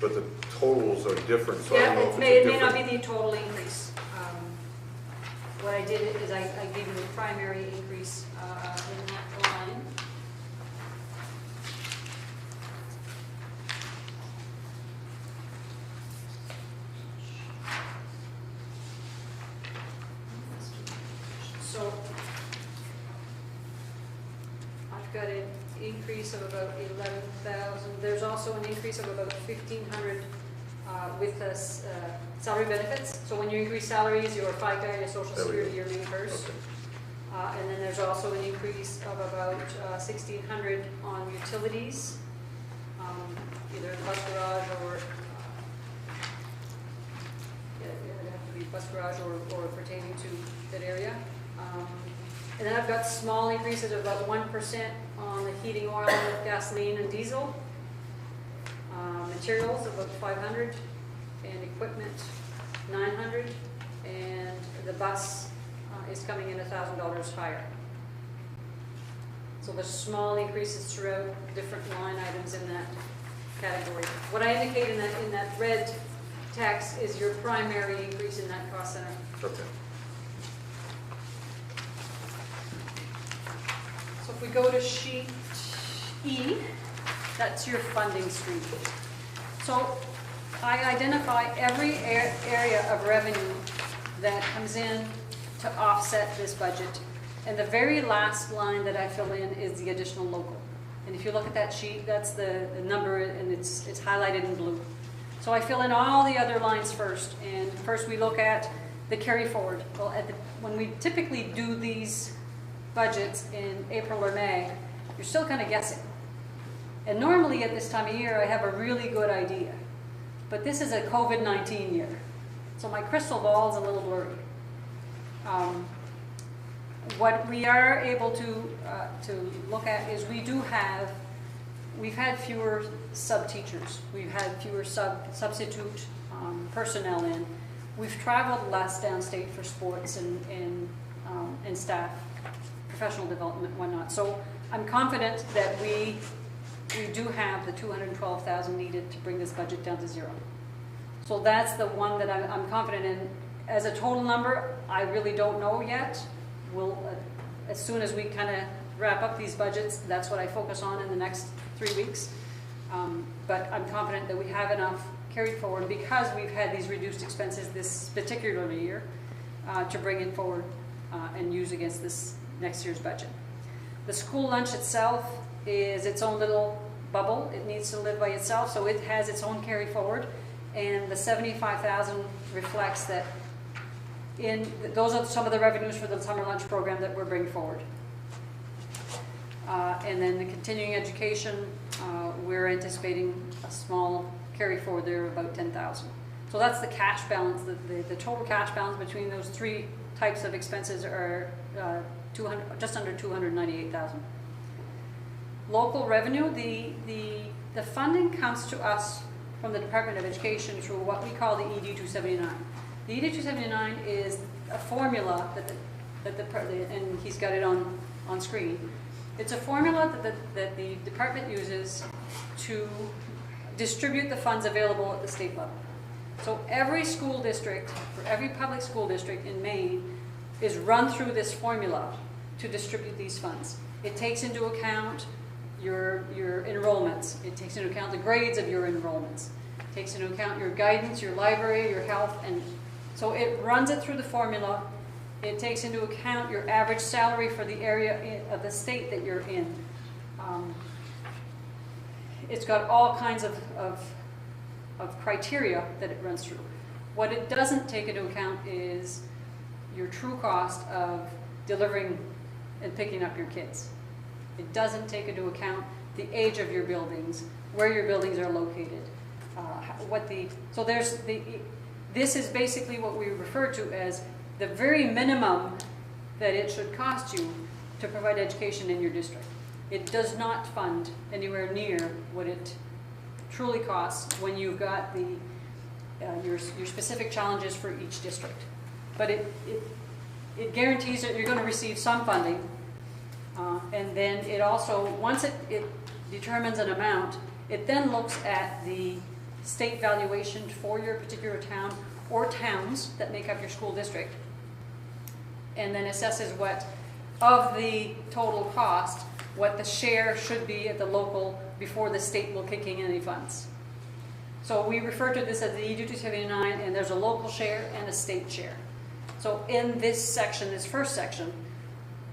but the totals are different, so I Yeah, don't know if it it's may a not be different. the total increase. What I did is I gave you the primary increase in that line. So I've got an increase of about 11,000. There's also an increase of about 1,500 with the salary benefits. So when you increase salaries, your FICA, your Social There we Security, go. your reimbursed. Okay. And then there's also an increase of about 1,600 on utilities, either the bus garage or yeah, it would have to be bus garage or pertaining to that area. And then I've got small increases of about 1% on the heating oil, gasoline, and diesel. Materials about 500, and equipment 900, and the bus is coming in $1,000 higher. So there's small increases throughout different line items in that category. What I indicate in that red text is your primary increase in that cost center. Okay. So if we go to sheet E, that's your funding stream. So I identify every area of revenue that comes in to offset this budget. And the very last line that I fill in is the additional local. And if you look at that sheet, that's the number, and it's highlighted in blue. So I fill in all the other lines first, and first we look at the carry forward. Well, when we typically do these budgets in April or May, you're still kind of guessing. And normally at this time of year, I have a really good idea. But this is a COVID-19 year, so my crystal ball is a little blurry. What we are able to look at is we've had fewer sub-teachers. We've had fewer substitute personnel in. We've traveled less downstate for sports and staff, professional development and whatnot. So I'm confident that we do have the $212,000 needed to bring this budget down to zero. So that's the one that I'm confident in. As a total number, I really don't know yet. We'll, as soon as we kind of wrap up these budgets, that's what I focus on in the next 3 weeks. But I'm confident that we have enough carried forward because we've had these reduced expenses this particular year to bring it forward and use against this next year's budget. The school lunch itself is its own little bubble. It needs to live by itself, so it has its own carry forward. And the $75,000 reflects that those are some of the revenues for the summer lunch program that we're bringing forward. And then the continuing education, we're anticipating a small carry forward there of about $10,000. So that's the cash balance. The total cash balance between those three types of expenses are just under $298,000. Local revenue, the funding comes to us from the Department of Education through what we call the ED 279. The ED 279 is a formula and he's got it on screen. It's a formula that the department uses to distribute the funds available at the state level. So every school district, for every public school district in Maine, is run through this formula to distribute these funds. It takes into account your enrollments. It takes into account the grades of your enrollments. It takes into account your guidance, your library, your health, and so it runs it through the formula. It takes into account your average salary for the area of the state that you're in. It's got all kinds of criteria that it runs through. What it doesn't take into account is your true cost of delivering and picking up your kids. It doesn't take into account the age of your buildings, where your buildings are located, this is basically what we refer to as the very minimum that it should cost you to provide education in your district. It does not fund anywhere near what it truly costs when you've got your specific challenges for each district. But it guarantees that you're going to receive some funding, and then it also, once it determines an amount, it then looks at the state valuation for your particular town or towns that make up your school district, and then assesses what, of the total cost, what the share should be at the local before the state will kick in any funds. So we refer to this as the ED 279, and there's a local share and a state share. So in this section, this first section,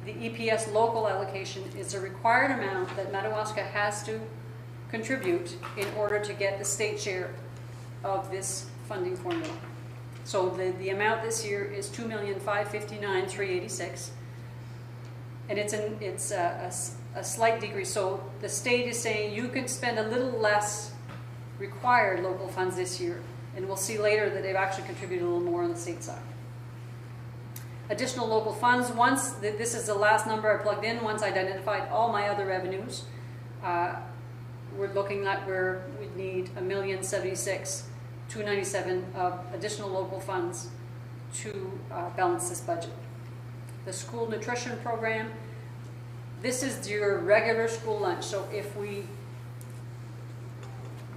the EPS local allocation is a required amount that Madawaska has to contribute in order to get the state share of this funding formula. So the amount this year is $2,559,386, and it's a slight decrease. So the state is saying you could spend a little less required local funds this year, and we'll see later that they've actually contributed a little more on the state side. Additional local funds, this is the last number I plugged in, once I identified all my other revenues, we're looking at where we'd need $1,076,297 of additional local funds to balance this budget. The school nutrition program, this is your regular school lunch. So if we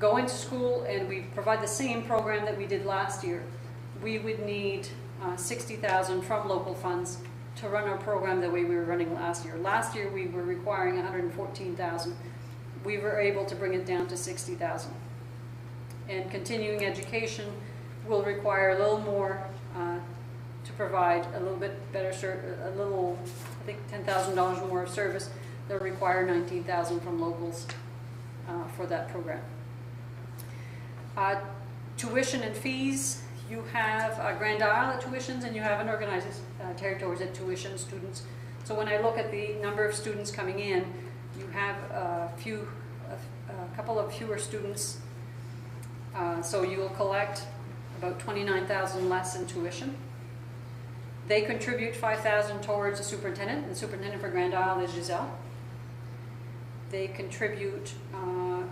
go into school and we provide the same program that we did last year, we would need $60,000 from local funds to run our program the way we were running last year. Last year we were requiring $114,000. We were able to bring it down to $60,000. And continuing education will require a little more to provide a little bit better, I think $10,000 more of service. They'll require $19,000 from locals for that program. Tuition and fees, you have Grand Isle at tuitions and you have unorganized territories at tuition students. So when I look at the number of students coming in, you have a couple of fewer students. So you will collect about $29,000 less in tuition. They contribute $5,000 towards the superintendent. The superintendent for Grand Isle is Giselle. They contribute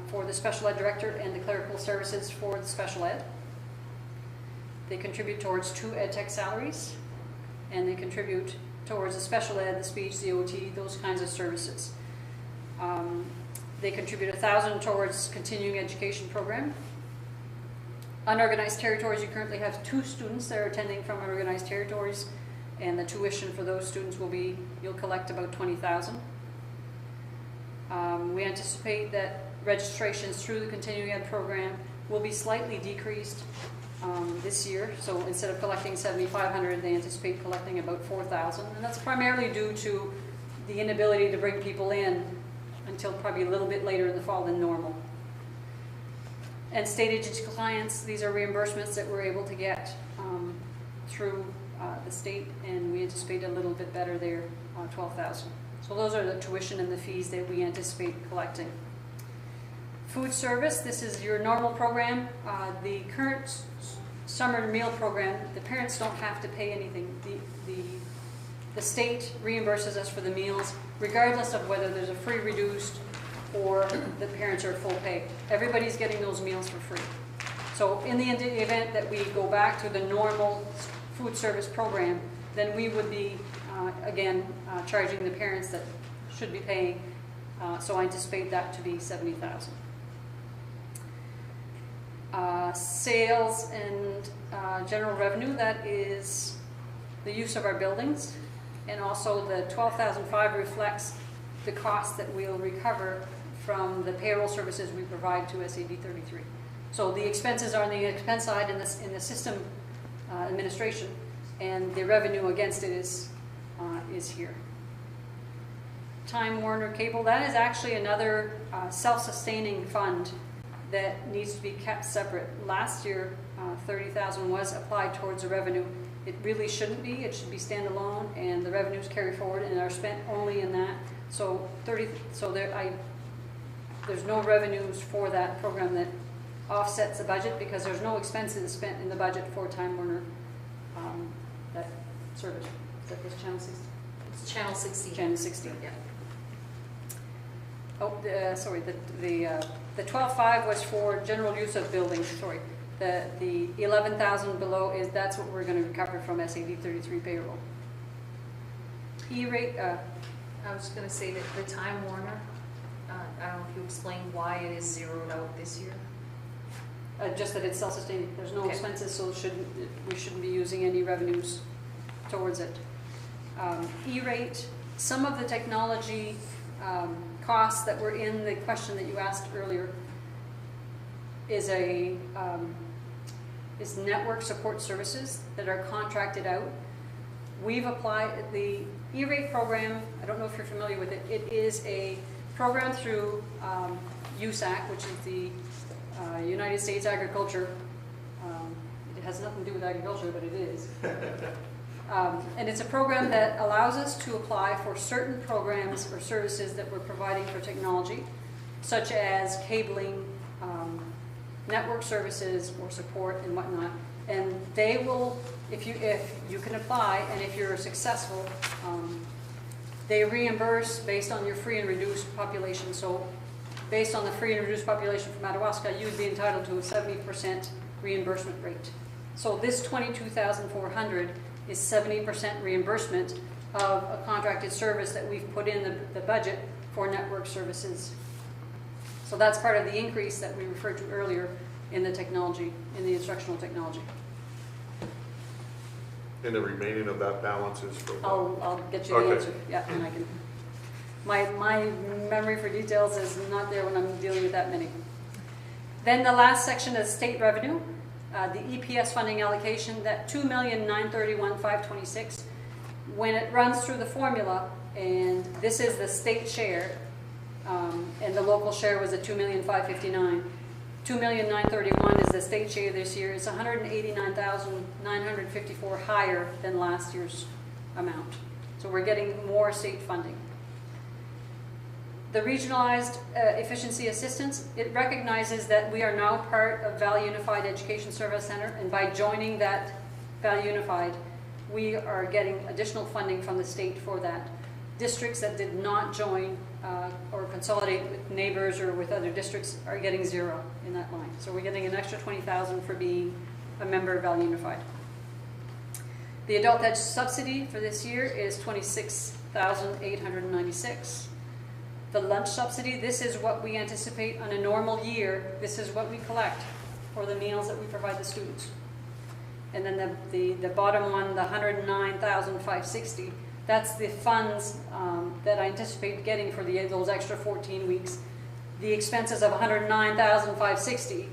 for the special ed director and the clerical services for the special ed. They contribute towards 2 ed tech salaries, and they contribute towards the special ed, the speech, the OT, those kinds of services. They contribute $1,000 towards continuing education program. Unorganized territories, you currently have 2 students that are attending from unorganized territories, and the tuition for those students will be, you'll collect about $20,000. We anticipate that registrations through the continuing ed program will be slightly decreased this year. So instead of collecting 7,500, they anticipate collecting about 4,000, and that's primarily due to the inability to bring people in until probably a little bit later in the fall than normal. And state agency clients, these are reimbursements that we're able to get through the state, and we anticipate a little bit better there, 12,000. So those are the tuition and the fees that we anticipate collecting. Food service, this is your normal program. The current summer meal program, the parents don't have to pay anything. The state reimburses us for the meals, regardless of whether there's a free, reduced, or the parents are full pay. Everybody's getting those meals for free. So in the event that we go back to the normal food service program, then we would be, again, charging the parents that should be paying. So I anticipate that to be $70,000. Sales and general revenue, that is the use of our buildings. And also the $12,500 reflects the cost that we'll recover from the payroll services we provide to SAD 33. So the expenses are on the expense side in the system administration, and the revenue against it is here. Time Warner Cable, that is actually another self-sustaining fund that needs to be kept separate. Last year, $30,000 was applied towards the revenue. It really shouldn't be. It should be standalone, and the revenues carry forward and are spent only in that. So there's no revenues for that program that offsets the budget, because there's no expenses spent in the budget for Time Warner, that service. That was Channel 16. It's Channel 16. Channel 16. Yeah. Oh, sorry. The 12.5 was for general use of buildings. Sorry. The 11,000 below that's what we're going to recover from SAD 33 payroll. E-rate. I was going to say that the Time Warner, I don't know if you explained why it is zeroed out this year. Just that it's self-sustaining. There's no Okay. expenses, so we shouldn't be using any revenues towards it. E-rate, some of the technology costs that were in the question that you asked earlier is network support services that are contracted out. We've applied the E-rate program. I don't know if you're familiar with it. It is a program through USAC, which is the United States Agriculture. It has nothing to do with agriculture, but it is. And it's a program that allows us to apply for certain programs or services that we're providing for technology, such as cabling, network services or support and whatnot. And they will, if you can apply, and if you're successful, they reimburse based on your free and reduced population. So based on the free and reduced population for Madawaska, you would be entitled to a 70% reimbursement rate. So this $22,400 is 70% reimbursement of a contracted service that we've put in the budget for network services. So that's part of the increase that we referred to earlier in the technology, in the instructional technology. And the remaining of that balance is for what? I'll get you the Okay. answer. Yeah, and I can. My memory for details is not there when I'm dealing with that many. Then the last section is state revenue. the EPS funding allocation, that 2,931,526, when it runs through the formula, and this is the state share, and the local share was at 2,559,000. 2,931,000 is the state share this year. It's 189,954 higher than last year's amount. So we're getting more state funding. The regionalized efficiency assistance, it recognizes that we are now part of Valley Unified Education Service Center, and by joining that Valley Unified, we are getting additional funding from the state for that. Districts that did not join or consolidate with neighbors or with other districts are getting zero in that line. So we're getting an extra $20,000 for being a member of Valley Unified. The adult ed subsidy for this year is $26,896. The lunch subsidy, this is what we anticipate on a normal year. This is what we collect for the meals that we provide the students. And then the bottom one, the $109,560, that's the funds that I anticipate getting for those extra 14 weeks. The expenses of $109,560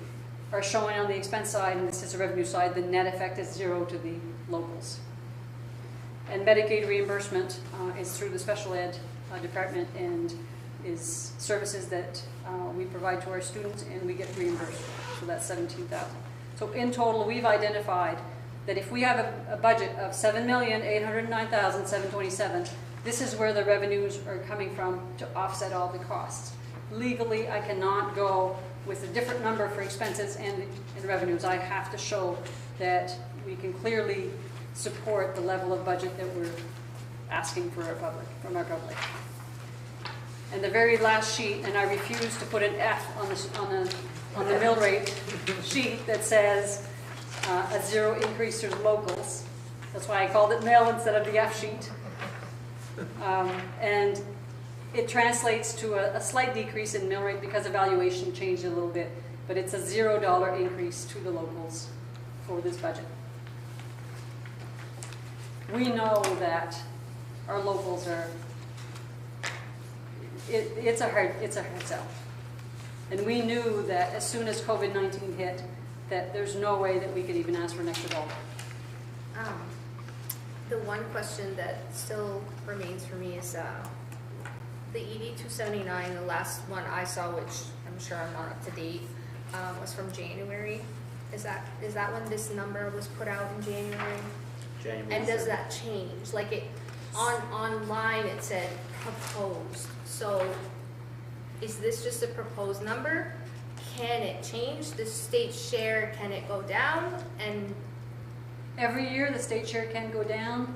are showing on the expense side, and this is the revenue side. The net effect is zero to the locals. And Medicaid reimbursement is through the special ed department, and is services that we provide to our students, and we get reimbursed. So that's $17,000. So in total, we've identified that if we have a budget of $7,809,727, this is where the revenues are coming from to offset all the costs. Legally, I cannot go with a different number for expenses and revenues. I have to show that we can clearly support the level of budget that we're asking for from our public. And the very last sheet, and I refuse to put an F on the mill rate sheet that says a zero increase to locals. That's why I called it mill instead of the F sheet. And it translates to a slight decrease in mill rate because evaluation changed a little bit, but it's a $0 increase to the locals for this budget. We know that our locals are, it's a hard sell. And we knew that as soon as COVID-19 hit, that there's no way that we could even ask for an extra dollar. The one question that still remains for me is the ED 279, the last one I saw, which I'm sure I'm not up to date, was from January. Is that when this number was put out in January? January. And does that change? Like online it said proposed. So is this just a proposed number? Can it change? The state share, can it go down? And every year the state share can go down.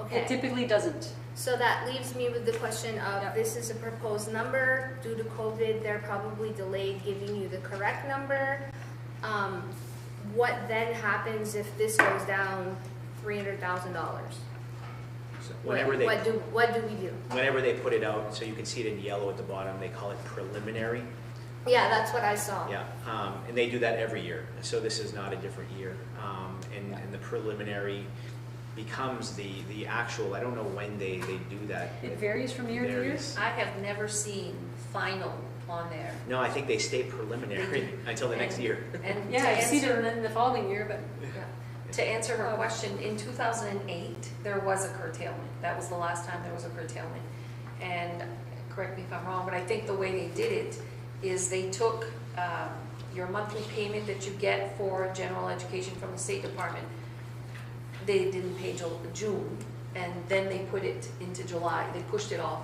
okay. It typically doesn't. So that leaves me with the question of, Yep. This is a proposed number. Due to COVID, they're probably delayed giving you the correct number. What then happens if this goes down $300,000? So What do we do? whenever they put it out, so you can see it in yellow at the bottom, they call it preliminary. Yeah, that's what I saw. Yeah, and they do that every year, so this is not a different year. And the preliminary becomes the actual, I don't know when they do that. It varies from year to year. varies. I have never seen final on there. No, I think they stay preliminary until the next year. And Yeah, to I've seen it answer, in the following year, but to answer her question, in 2008, there was a curtailment. That was the last time there was a curtailment. And correct me if I'm wrong, but I think the way they did it is they took your monthly payment that you get for general education from the State Department. They didn't pay June, and then they put it into July. They pushed it off.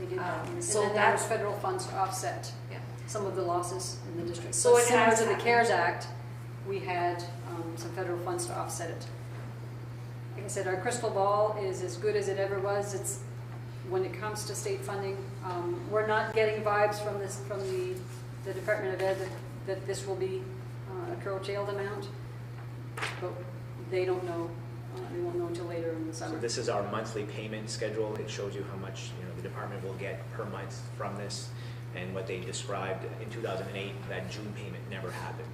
we did that. And So then there was that's- federal funds to offset Yeah. some of the losses in the district. So it similar has to the happened. CARES Act, we had some federal funds to offset it. Like I said, our crystal ball is as good as it ever was. It's when it comes to state funding, we're not getting vibes from the Department of Ed that this will be a curtailed amount, but they don't know. They won't know until later in the So summer. this is our monthly payment schedule. It shows you how much the department will get per month from this, and what they described in 2008, that June payment never happened.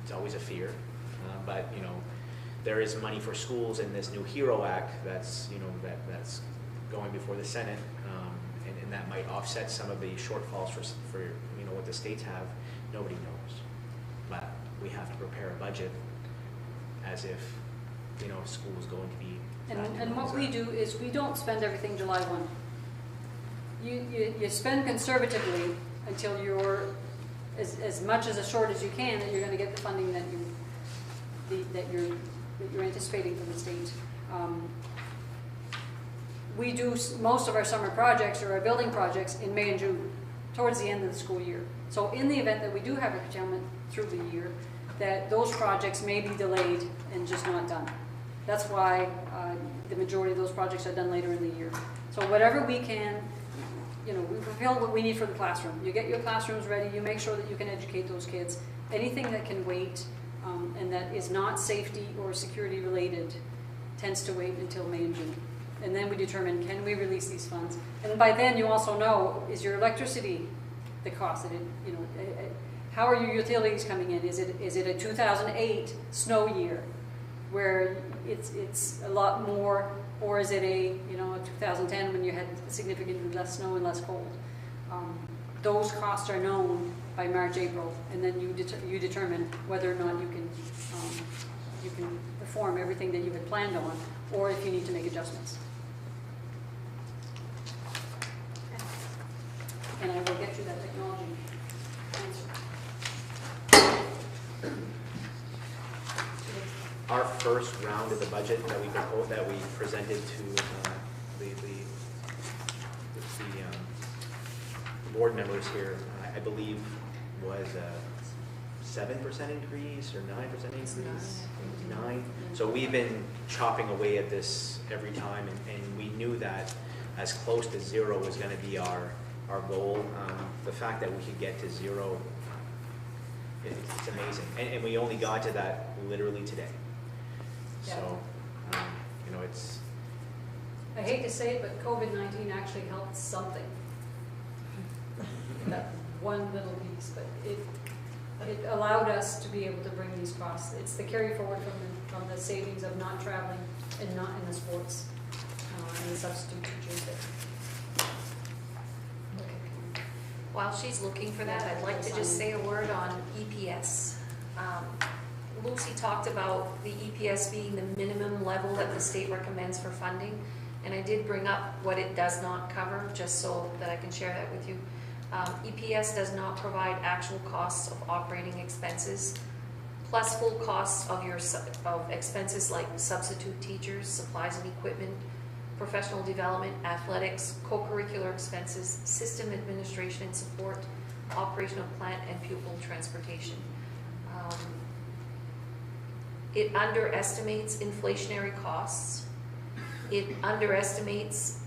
It's always a fear, but there is money for schools in this new HERO Act that's that's going before the Senate, and that might offset some of the shortfalls for what the states have. Nobody knows, but we have to prepare a budget as if, you know, school is going to be. And what we do is we don't spend everything July 1. You spend conservatively until you're as much as short as you can, that you're going to get the funding that you're anticipating from the state. We do most of our summer projects or our building projects in May and June, towards the end of the school year. So in the event that we do have a curtailment through the year, that those projects may be delayed and just not done. That's why the majority of those projects are done later in the year. So whatever we can, you know, we fulfill what we need for the classroom. You get your classrooms ready, you make sure that you can educate those kids. Anything that can wait and that is not safety or security related tends to wait until May and June. And then we determine, can we release these funds? And by then you also know, is your electricity the cost of it, you know, how are your utilities coming in? Is it a 2008 snow year where it's a lot more, or is it a 2010 when you had significantly less snow and less cold? Those costs are known by March, April, and then you determine whether or not you can perform everything that you had planned on, or if you need to make adjustments. And I will get you that technology answer. Our first round of the budget that we proposed, that we presented to the board members here, I believe was a 7% increase or 9% increase? 9. So we've been chopping away at this every time, and we knew that as close to zero was going to be our goal. The fact that we could get to zero, it's amazing. And we only got to that literally today. So, you know, it's... I hate to say it, but COVID-19 actually helped something. That one little piece, but it allowed us to be able to bring these costs. It's the carry forward from the savings of not traveling and not in the sports and the substitute teachers. While she's looking for that, I'd like to just say a word on EPS. Lucy talked about the EPS being the minimum level that the state recommends for funding, and I did bring up what it does not cover, just so that I can share that with you. EPS does not provide actual costs of operating expenses, plus full costs of expenses like substitute teachers, supplies and equipment, professional development, athletics, co-curricular expenses, system administration and support, operational plant and pupil transportation. It underestimates inflationary costs. It underestimates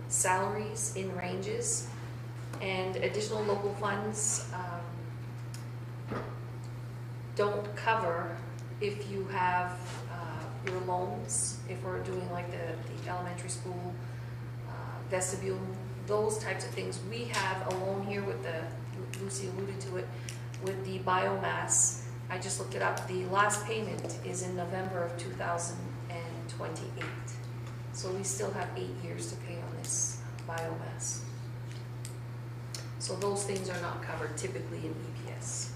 salaries in ranges, and additional local funds don't cover if you have your loans, if we're doing like the elementary school vestibule, those types of things. We have a loan here with Lucy alluded to it, with the biomass. I just looked it up. The last payment is in November of 2028. So we still have 8 years to pay on this biomass. So those things are not covered typically in EPS.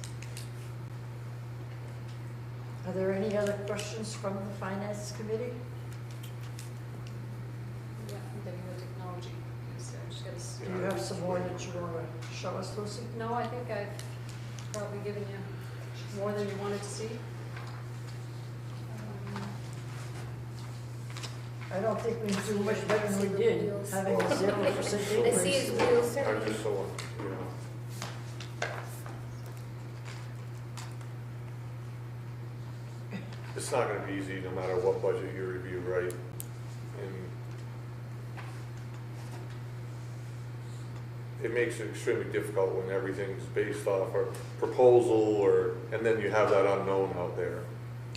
Are there any other questions from the Finance Committee? Yeah, I'm getting the technology. So I'm just gonna Do you have some more that you want to show us, Lucy? No, I think I've probably given you more than you wanted to see. I don't think we can do much better than we did, having a 0% I see his increase. wheels. I'm just so, you know. It's not gonna be easy no matter what budget you review, right? And it makes it extremely difficult when everything's based off a proposal and then you have that unknown out there.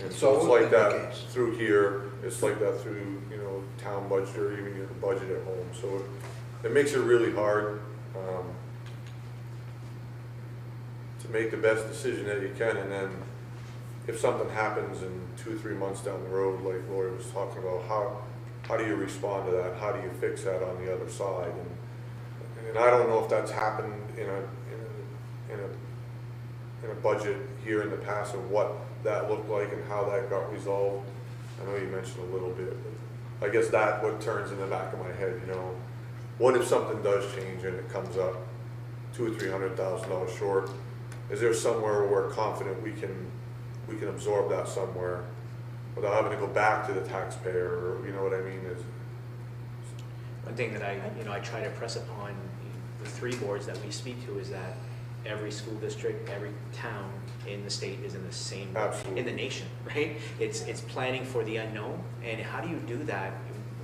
And so it's like that through here, it's like that through, you know, town budget or even your budget at home. So it makes it really hard to make the best decision that you can, and then if something happens in 2-3 months down the road, like Lori was talking about, how do you respond to that? How do you fix that on the other side? And I don't know if that's happened in in a budget here in the past of what that looked like and how that got resolved? I know you mentioned a little bit, but I guess that what turns in the back of my head, you know, what if something does change and it comes up $200,000 or $300,000 short? Is there somewhere where we're confident we can absorb that somewhere without having to go back to the taxpayer, or you know what I mean? Is One thing that I try to press upon the three boards that we speak to is that every school district, every town in the state is in the same, Absolutely. in the nation, right? It's planning for the unknown, and how do you do that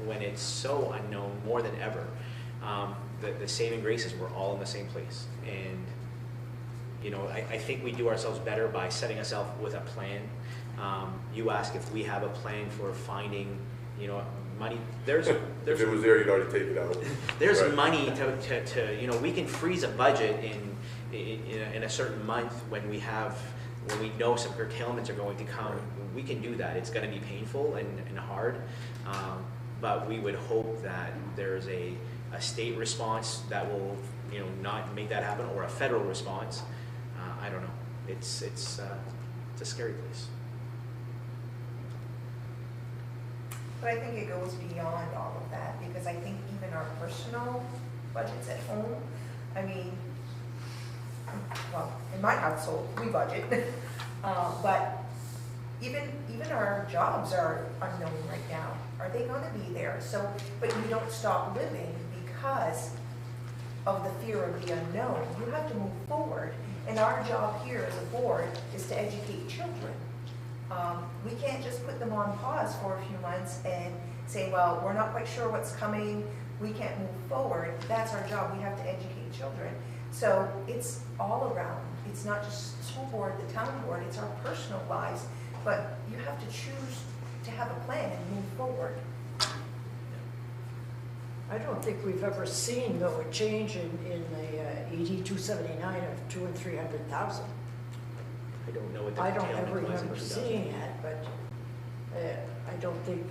when it's so unknown more than ever? The saving grace is we're all in the same place, and you know, I think we do ourselves better by setting ourselves with a plan. You ask if we have a plan for finding, you know, money. There's if it was there, you'd already take it out. there's Right. money to you know, we can freeze a budget in a certain month when we know some curtailments are going to come. We can do that. It's going to be painful and hard, but we would hope that there's a state response that will, you know, not make that happen, or a federal response. I don't know. It's a scary place. But I think it goes beyond all of that, because I think even our personal budgets at home, I mean, well, in my household, we budget, but even our jobs are unknown right now. Are they gonna be there? So, but you don't stop living because of the fear of the unknown. You have to move forward, and our job here as a board is to educate children. We can't just put them on pause for a few months and say, well, we're not quite sure what's coming, we can't move forward. That's our job, we have to educate children. So it's all around. It's not just the school board, the town board, it's our personal lives. But you have to choose to have a plan and move forward. I don't think we've ever seen, though, a change in the ED 279 of 200,000 and 300,000. I don't know what the I don't curtailment ever was in remember 2000. seeing that, but I don't think,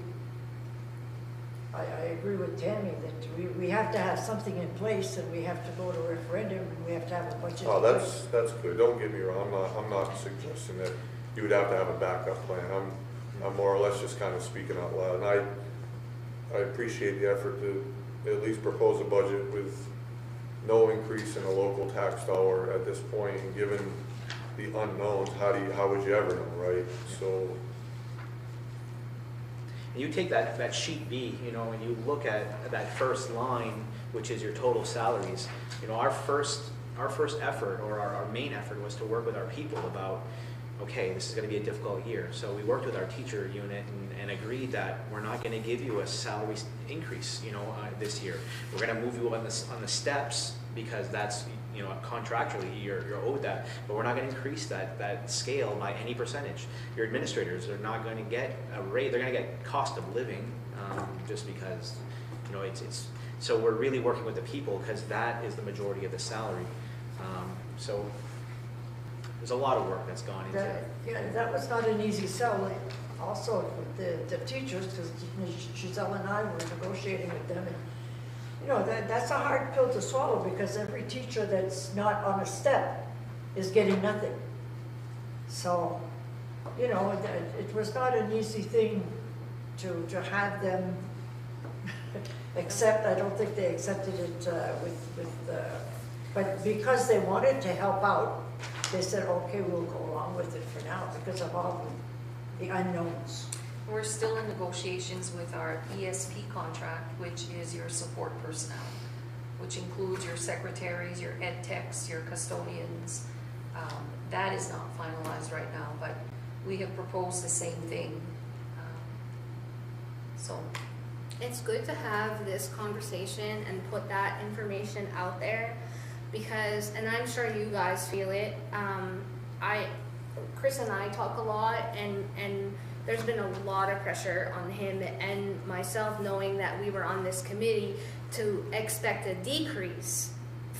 I agree with Tammy that we have to have something in place, and we have to go to referendum, and we have to have a budget. Oh, that's good. Don't get me wrong. I'm not suggesting that you would have to have a backup plan. I'm more or less just kind of speaking out loud. And I appreciate the effort to at least propose a budget with no increase in a local tax dollar at this point, and given the unknowns, how would you ever know, right? So And you take that sheet B, you know, and you look at that first line, which is your total salaries. You know, our first effort, or our main effort, was to work with our people about, okay, this is going to be a difficult year. So we worked with our teacher unit and agreed that we're not going to give you a salary increase, you know, this year. We're going to move you on the steps, because that's, you know, contractually you're owed that, but we're not going to increase that scale by any percentage. Your administrators are not going to get a rate; they're going to get cost of living, just because, you know, it's. So we're really working with the people, because that is the majority of the salary. So there's a lot of work that's gone into it. That was not an easy sell. Also, with the teachers, because Giselle and I were negotiating with them, and you know, that's a hard pill to swallow, because every teacher that's not on a step is getting nothing. So, you know, it was not an easy thing to have them accept. I don't think they accepted it but because they wanted to help out, they said, okay, we'll go along with it for now, because of all the unknowns. We're still in negotiations with our ESP contract, which is your support personnel, which includes your secretaries, your ed techs, your custodians. That is not finalized right now, but we have proposed the same thing. So It's good to have this conversation and put that information out there, because, and I'm sure you guys feel it, Chris and I talk a lot, and there's been a lot of pressure on him and myself, knowing that we were on this committee, to expect a decrease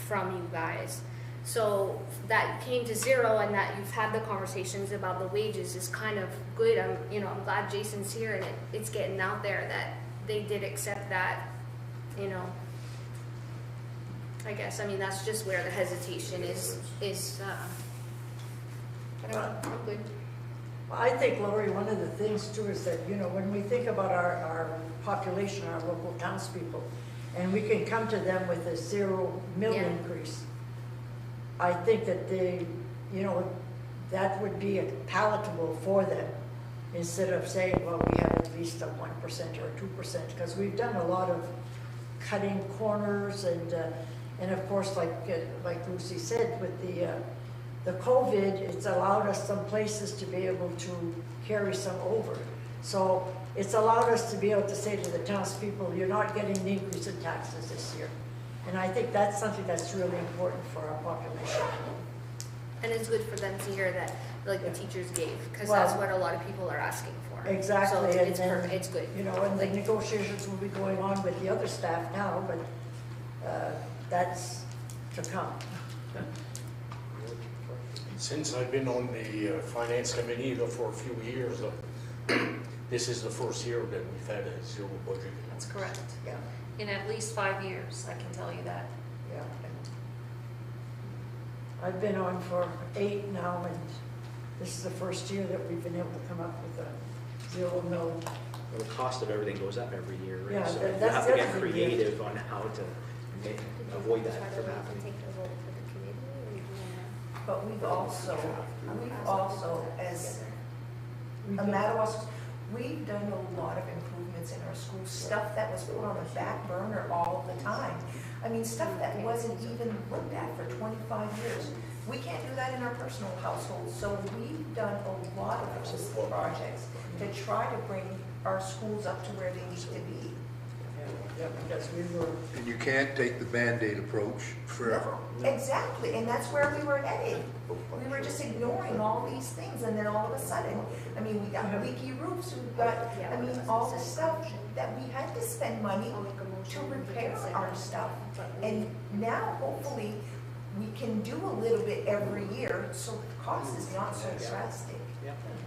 from you guys. So that came to zero, and that you've had the conversations about the wages is kind of good. I'm glad Jason's here, and it's getting out there that they did accept that, you know. I guess, I mean, that's just where the hesitation is I'm good. I think, Lori, one of the things too is that, when we think about our population, our local townspeople, and we can come to them with a 0 mil Yeah. increase, I think that that would be palatable for them, instead of saying, well, we have at least a 1% or a 2%, because we've done a lot of cutting corners, and of course, like Lucy said, with the COVID, it's allowed us some places to be able to carry some over. So it's allowed us to be able to say to the townspeople, you're not getting an increase in taxes this year. And I think that's something that's really important for our population. And it's good for them to hear that, like the teachers gave, because Well, that's what a lot of people are asking for. Exactly, So and it's then, perfect, it's good. And the negotiations will be going on with the other staff now, but that's to come. Since I've been on the finance committee for a few years, this is the first year that we've had a 0 budget. That's correct. Yeah, In at least 5 years, I can tell you that. yeah. I've been on for 8 now, and this is the first year that we've been able to come up with a 0 mil. Well, the cost of everything goes up every year, right? Yeah, So you that's have to the get other thing, yeah. creative on how to avoid that from happening. Take the vote for the committee, or you wanna- But we've also, as a Madawaska, we've done a lot of improvements in our schools, stuff that was put on the back burner all the time. I mean, stuff that wasn't even looked at for 25 years. We can't do that in our personal households, so we've done a lot of those projects to try to bring our schools up to where they need to be. Yeah, because we were, And you can't take the Band-Aid approach forever. Exactly, and that's where we were headed. We were just ignoring all these things, and then all of a sudden, I mean, we got leaky roofs, we've got, I mean, all this stuff that we had to spend money I'll make a motion. to repair our stuff. And now, hopefully, we can do a little bit every year, so the cost is not so drastic.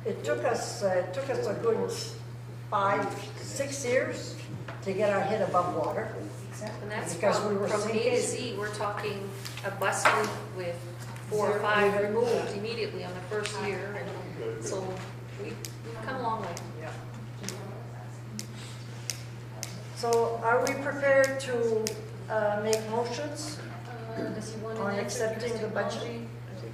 it took us a good 5-6 years to get our head above water. And that's Because we were from A to sinking. Z, we're talking a bus with 4 or 0 5 even. removed immediately on the first year. And so we've come a long way. Yeah. So are we prepared to make motions? Does he want On an accepting the budget?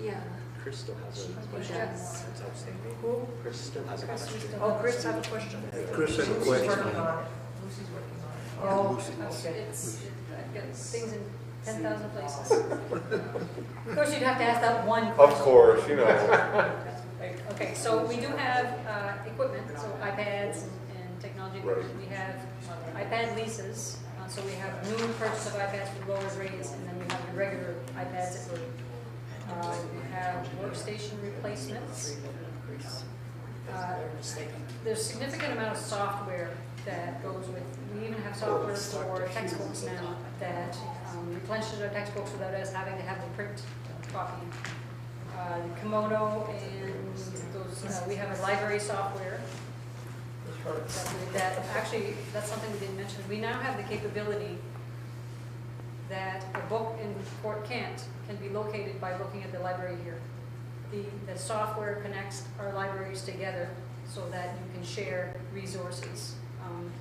Yeah. Chris still has a question Yes. that's outstanding. Who? Chris still has a Chris, we question. still Oh, Chris, have a question? Chris had a Lucy's question. working on it. Lucy's working on it. Oh, It's, okay. I've got things in 10,000 places. Of course, you'd have to ask that one Of question. course, Okay, so we do have equipment, so iPads and technology equipment. We have iPad leases, so we have new purchase of iPads for lower grades, and then we have the regular iPads that we have workstation replacements. There's a significant amount of software that goes with, we even have software for textbooks now that replenishes our textbooks without us having to have the print copy. The Kimono and those, we have a library software that actually, that's something we didn't mention. We now have the capability that a book in Fort Kent can be located by looking at the library here. The software connects our libraries together so that you can share resources.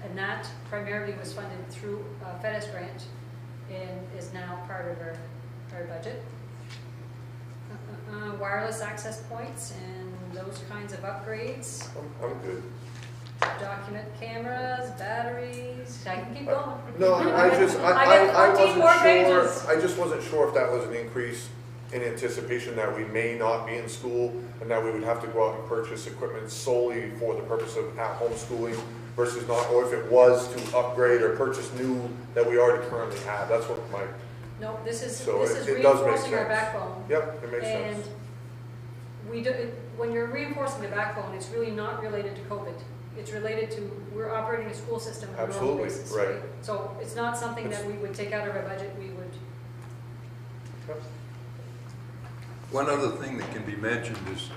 And that primarily was funded through a FedEx grant and is now part of our budget. Wireless access points and those kinds of upgrades. I'm good. Document cameras, batteries, I can keep going. No, I just, I got 14 more wasn't pages. sure, I just wasn't sure if that was an increase in anticipation that we may not be in school and that we would have to go out and purchase equipment solely for the purpose of at-home schooling versus not, or if it was to upgrade or purchase new that we already currently have. That's what my, No, this is So it does make reinforcing our sense. backbone. yep, it makes And sense. we do, when you're reinforcing the backbone, it's really not related to COVID. It's related to, we're operating a school system on a normal Absolutely, basis, right. right? So it's not something that we would take out of our budget, we would, Yep. One other thing that can be mentioned is,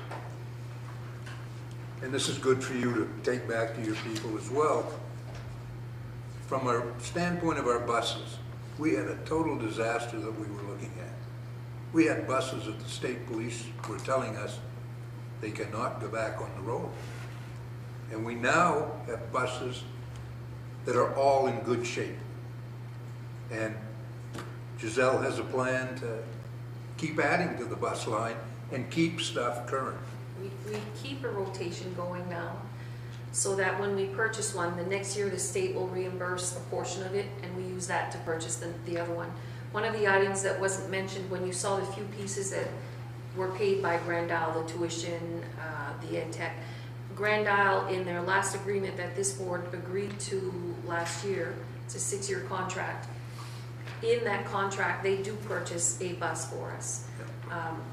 and this is good for you to take back to your people as well, from our standpoint of our buses, we had a total disaster that we were looking at. We had buses that the state police were telling us they cannot go back on the road. And we now have buses that are all in good shape. And Giselle has a plan to keep adding to the bus line and keep stuff current. We keep a rotation going now, so that when we purchase one, the next year the state will reimburse a portion of it, and we use that to purchase the other one. One of the items that wasn't mentioned, when you saw the few pieces that were paid by Grand Isle, the tuition, the ed tech, Grand Isle, in their last agreement that this board agreed to last year, it's a 6-year contract. In that contract, they do purchase a bus for us.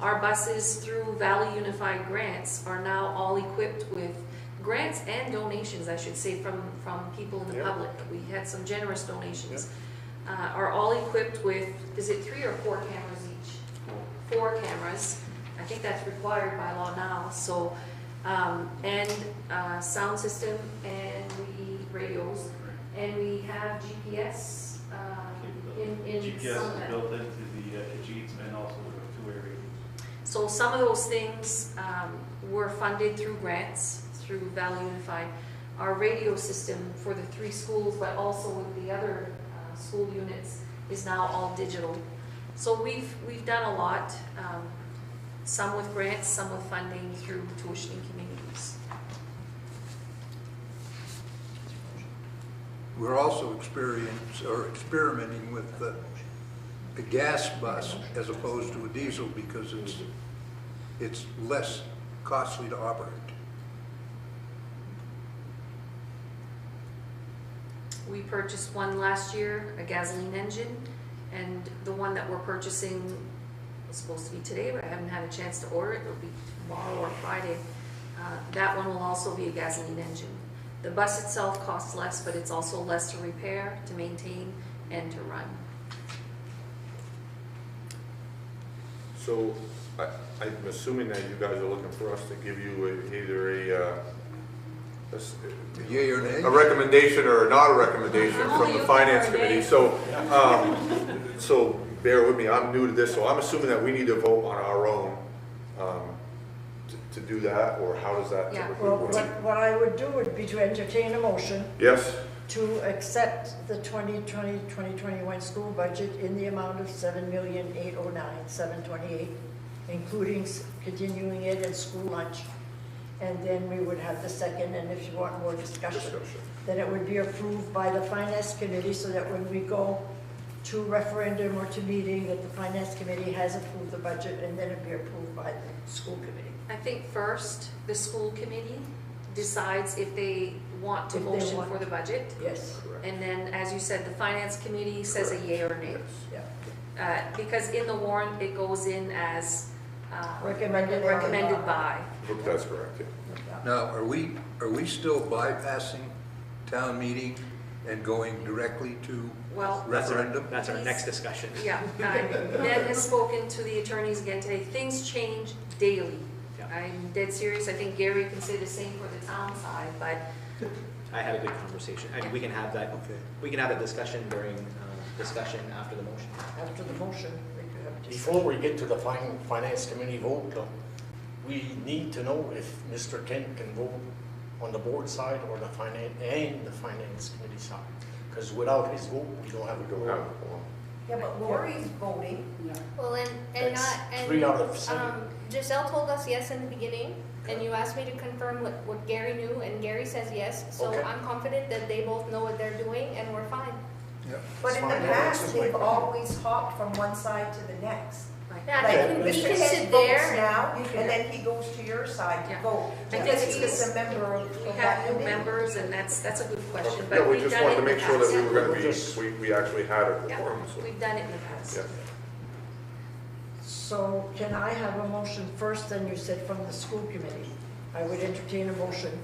Our buses through Valley Unified Grants are now all equipped with grants and donations, I should say, from people in the public. We had some generous donations. Are all equipped with, is it 3 or 4 cameras each? 4 cameras. I think that's required by law now. So, and sound system, and radios, and we have GPS in GPS some of is that. built into the Khajiits and also the two areas. So some of those things were funded through grants, through Valley Unified. Our radio system for the 3 schools, but also with the other school units, is now all digital. So we've done a lot, some with grants, some with funding through tuitioning communities. We're also experimenting with the gas bus as opposed to a diesel because it's less costly to operate. We purchased one last year, a gasoline engine, and the one that we're purchasing was supposed to be today, but I haven't had a chance to order it. It'll be tomorrow or Friday. That one will also be a gasoline engine. The bus itself costs less, but it's also less to repair, to maintain, and to run. So I'm assuming that you guys are looking for us to give you either Yay or nay? a recommendation or not a recommendation I'm from only the looking finance for a committee. nay. So bear with me, I'm new to this, so I'm assuming that we need to vote on our own to do that, or how does that Yeah. typically Well, work? what I would do would be to entertain a motion Yes? to accept the 2020-2021 school budget in the amount of $7,809,728, including continuing ed and school lunch. And then we would have the second, and if you want more discussion, then it would be approved by the finance committee, so that when we go to referendum or to meeting, that the finance committee has approved the budget, and then it'd be approved by the school committee. I think first, the school committee decides if they want to If they motion want. for the budget. Yes, And then, as you said, the finance committee says a yay or nay. yeah. Because in the warrant, it goes in as Recommended by. That's correct, yeah. Now, are we still bypassing town meeting and going directly to Well, referendum? That's our next discussion. Yeah, Ned has spoken to the attorneys again today. Things change daily. Yeah. I'm dead serious. I think Gary can say the same for the town side, but I had a good conversation, and we can have that, we can have that discussion during discussion after the motion. After the motion, we could have a Before discussion. we get to the finance committee vote, we need to know if Mr. Kent can vote on the board side or the finance committee side. Because without his vote, we don't have a We don't have vote. it, well, Yeah, but Lori's voting. Well, and That's not, 3 out of 7. Giselle told us yes in the beginning, and you asked me to confirm what Gary knew, and Gary says yes. So Okay. I'm confident that they both know what they're doing, and we're fine. But in the Fine, that past, answers my they've question. always hopped from one side to the next. Yeah, Like they Mr. can Kent sit votes there now, and. and then he goes to your side Yeah. to vote. I think Because it's he is because a member of we that have new committee. members, and that's a good question. Yeah, But we we've just done wanted it to in the make sure that we past. were gonna be, Just- we actually had a Yeah, quorum, so. we've done it in the past. Yeah. So can I have a motion first, then you said from the school committee? I would entertain a motion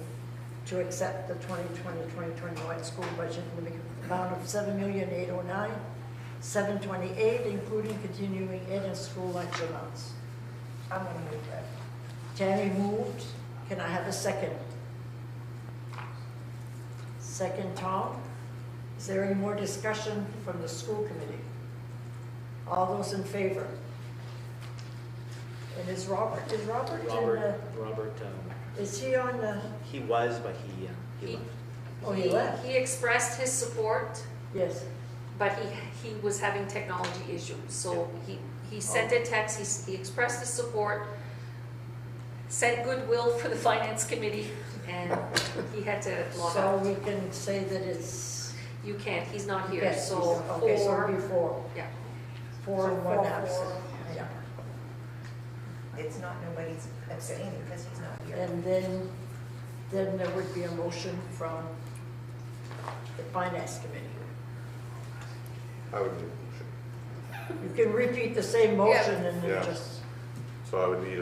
to accept the 2020-2021 school budget in the amount of $7,809,728, including continuing ed and school lunch amounts. I'm gonna move that. Tammy moved. Can I have a second? Second, Tom. Is there any more discussion from the school committee? All those in favor? And is Robert in Robert, is he on the, he was, but he left. oh, he left? He expressed his support, Yes. but he was having technology issues, so he sent a text, he expressed his support, sent goodwill for the finance committee, and he had to log So out. we can say that it's, You can't, he's not here, yes, so okay, so it'll be four, four. yeah. Four and one absent. Yeah. It's not, nobody's abstaining because he's not here. And then there would be a motion from the finance committee. I would need a motion. You can repeat the same motion and Yeah. then just, So I would need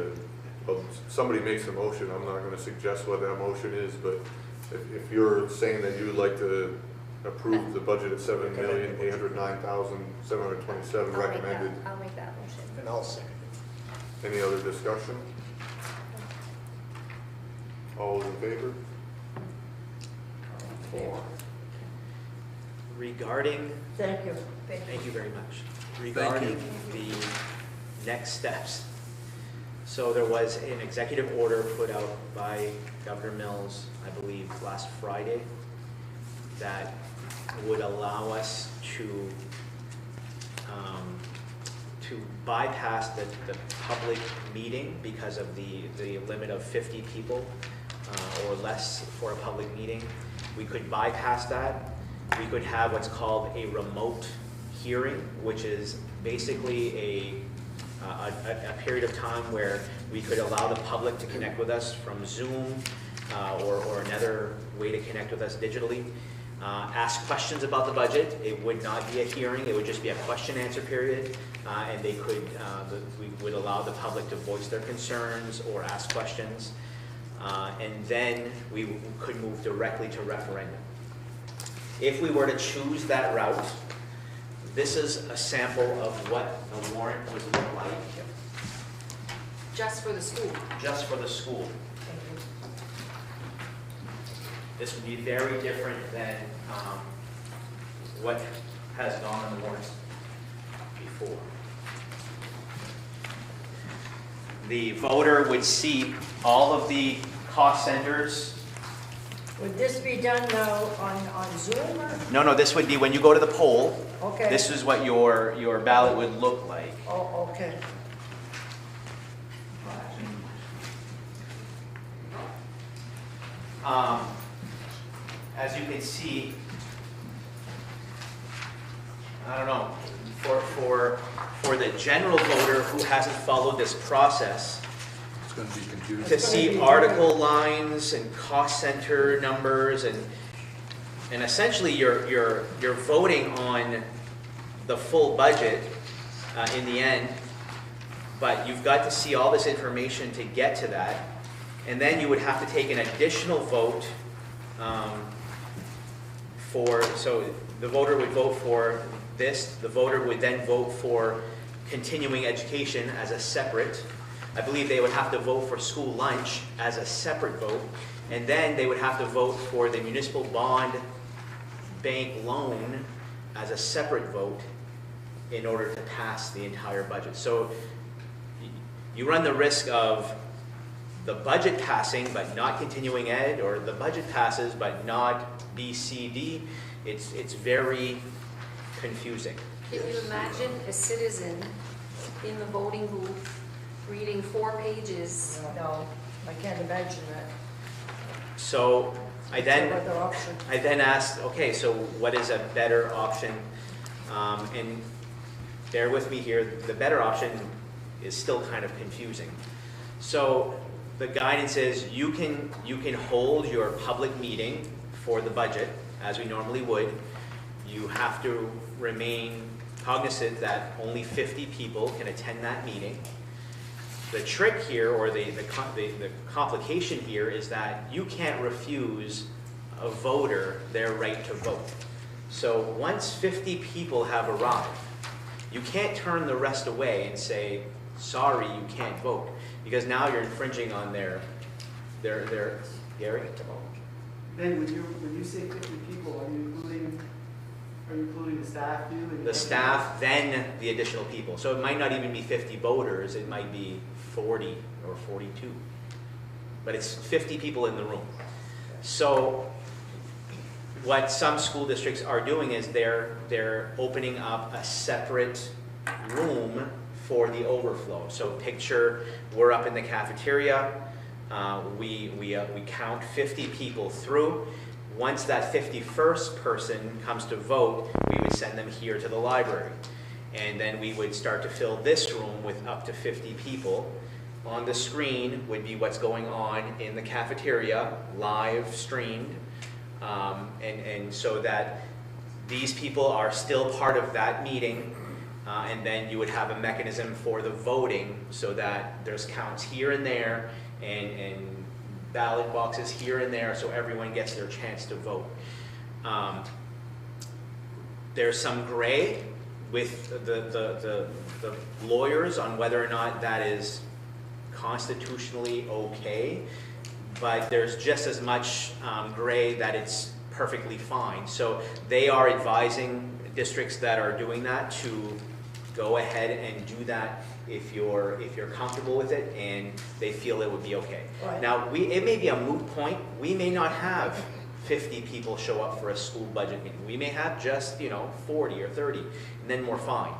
well, somebody makes a motion, I'm not gonna suggest what that motion is, but if you're saying that you would like to approve the budget of $7,809,727 recommended, I'll make that motion. And I'll second it. any other discussion? All those in favor? four. Regarding, Thank you. thank you very much. Regarding the next steps. So there was an executive order put out by Governor Mills, I believe, last Friday, that would allow us to bypass the public meeting because of the limit of 50 people or less for a public meeting. We could bypass that. We could have what's called a remote hearing, which is basically a period of time where we could allow the public to connect with us from Zoom or another way to connect with us digitally. Ask questions about the budget. It would not be a hearing. It would just be a question-answer period, and they could we would allow the public to voice their concerns or ask questions, and then we could move directly to referendum. If we were to choose that route, this is a sample of what the warrant would look like Just for the school. just for the school. This would be very different than what has gone on the warrant before. The voter would see all of the cost centers. Would this be done now on Zoom or? No, this would be when you go to the poll. Okay. This is what your ballot would look like. Oh, okay. As you can see, I don't know, for the general voter who hasn't followed this process, It's going to be confusing. to see article lines and cost center numbers and essentially you're voting on the full budget in the end, but you've got to see all this information to get to that, and then you would have to take an additional vote so the voter would vote for this, the voter would then vote for continuing education as a separate. I believe they would have to vote for school lunch as a separate vote, and then they would have to vote for the municipal bond bank loan as a separate vote in order to pass the entire budget. So you run the risk of the budget passing but not continuing ed, or the budget passes but not BCD. It's very confusing. Can you imagine a citizen in the voting booth reading 4 pages? No, I can't imagine that. So I then No other option. asked, okay, so what is a better option? And bear with me here, the better option is still kind of confusing. So the guidance is you can hold your public meeting for the budget as we normally would. You have to remain cognizant that only 50 people can attend that meeting. The trick here, or the complication here, is that you can't refuse a voter their right to vote. So once 50 people have arrived, you can't turn the rest away and say, sorry, you can't vote, because now you're infringing on their Gary? Ben, when you say 50 people, are you including the staff do? And The staff, then the additional people. So it might not even be 50 voters, it might be 40 or 42. But it's 50 people in the room. So what some school districts are doing is they're opening up a separate room for the overflow. So picture, we're up in the cafeteria, we count 50 people through. Once that 51st person comes to vote, we would send them here to the library. And then we would start to fill this room with up to 50 people. On the screen would be what's going on in the cafeteria, live streamed. And so that these people are still part of that meeting. And then you would have a mechanism for the voting so that there's counts here and there and ballot boxes here and there so everyone gets their chance to vote. There's some gray with the lawyers on whether or not that is constitutionally okay, but there's just as much gray that it's perfectly fine. So they are advising districts that are doing that to go ahead and do that if you're comfortable with it and they feel it would be okay. Right. Now, it may be a moot point. We may not have 50 people show up for a school budget meeting. We may have just 40 or 30, and then we're fine.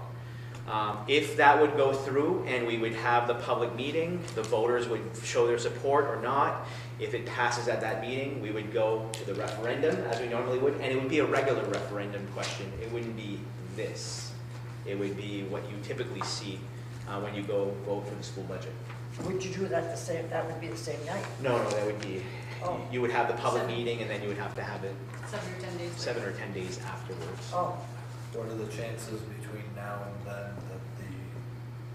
If that would go through and we would have the public meeting, the voters would show their support or not. If it passes at that meeting, we would go to the referendum as we normally would, and it would be a regular referendum question. It wouldn't be this. It would be what you typically see when you go vote for the school budget. Would you do that the same, that would be the same night? No, that would be, Oh. you would have the public meeting and then you would have to have it 7 or 10 days. 7 or 10 days afterwards. Oh, What are the chances between now and then that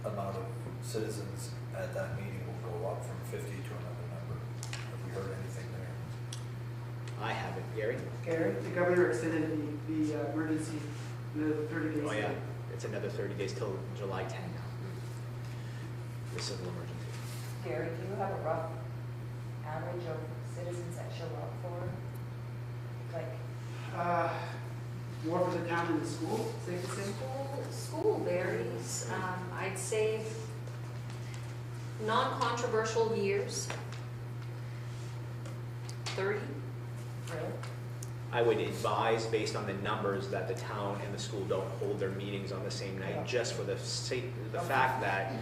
the amount of citizens at that meeting will go up from 50 to another number? Have we heard anything there? I haven't. Gary? Gary? The governor extended the emergency, the 30 days. Oh yeah, it's another 30 days till July 10 now. The civil emergency. Gary, do you have a rough average of citizens that show up for, like, More for the town than the school, safe to say? School varies. I'd say non-controversial years, 30. really? I would advise, based on the numbers, that the town and the school don't hold their meetings on the same night, Yeah. just for the fact that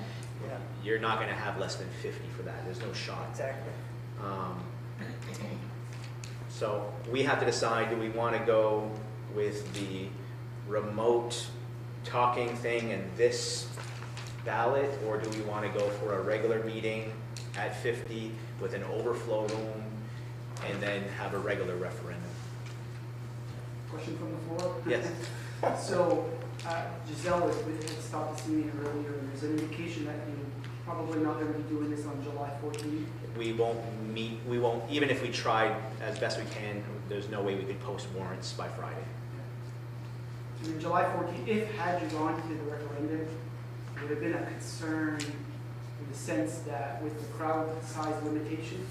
yeah, you're not going to have less than 50 for that. There's no shot. exactly. So we have to decide, do we want to go with the remote talking thing and this ballot, or do we want to go for a regular meeting at 50 with an overflow room and then have a regular referendum? Question from the floor? Yes. So, Giselle had stopped this meeting earlier, and there's an indication that you're probably not going to be doing this on July 14th. We won't, even if we tried as best we can, there's no way we could post warrants by Friday. So in July 14th, if had you gone to the referendum, there would have been a concern in the sense that with the crowd size limitations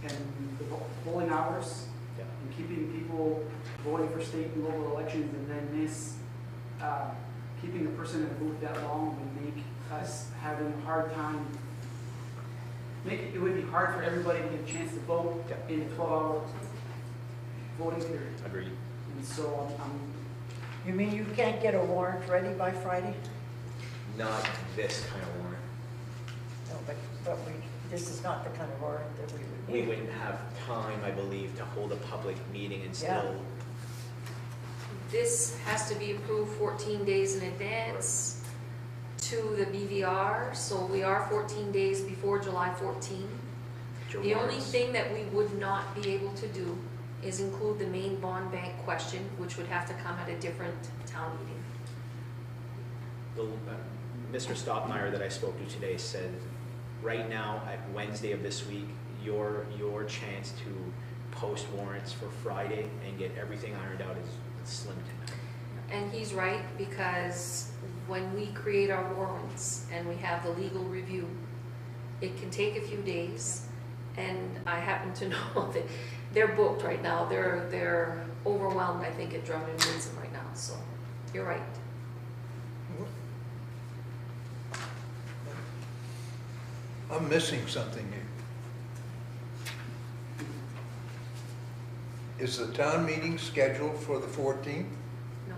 and the polling hours, Yeah. and keeping people voting for state and local elections, and then this, keeping the person in the booth that long would make us having a hard time. It would be hard for everybody to get a chance to vote Yeah. in a 12-hour voting period. Agreed. And so You mean you can't get a warrant ready by Friday? Not this kind of warrant. No, but this is not the kind of warrant that we would We need. wouldn't have time, I believe, to hold a public meeting and Yeah. still. This has to be approved 14 days in advance to the BVR, so we are 14 days before July 14. your The only warrants. thing that we would not be able to do is include the main bond bank question, which would have to come at a different town meeting. Mr. Stockmeyer that I spoke to today said, right now, at Wednesday of this week, your chance to post warrants for Friday and get everything ironed out is slim to none. And he's right, because when we create our warrants and we have the legal review, it can take a few days. And I happen to know that they're booked right now. They're overwhelmed, I think, at Drummond and Winson right now, so. You're right. I'm missing something here. Is the town meeting scheduled for the 14th? No.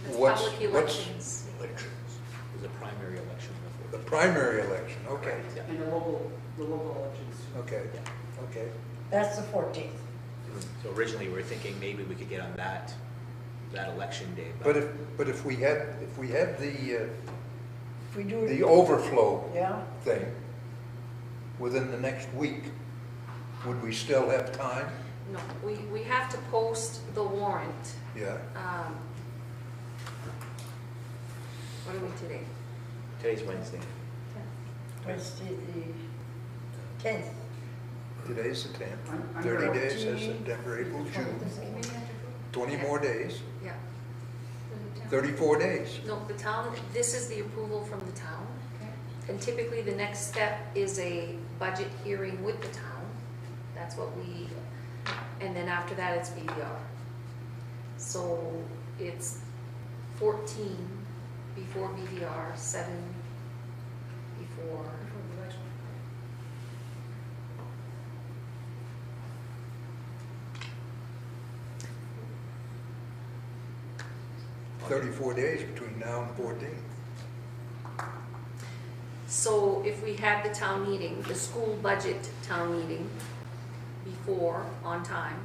It's What's- public elections. There's a primary election The before. primary election, okay, And the local elections. okay, okay. That's the 14th. So originally, we were thinking maybe we could get on that election day. But if we have the, If we do it. the overflow Yeah, thing within the next week, would we still have time? No, we have to post the warrant. Yeah, What are we today? Today's Wednesday. Wednesday, the 10th. today's the 10th. I'm 30 gonna- days, that's September, April, June, 20 more days, Yeah. 34 days. No, the town, this is the approval from the town. And typically, the next step is a budget hearing with the town. That's what we, and then after that, it's BVR. So it's 14 before BVR, 7 before. 34 days between now and the 14th. So if we had the town meeting, the school budget town meeting before, on time,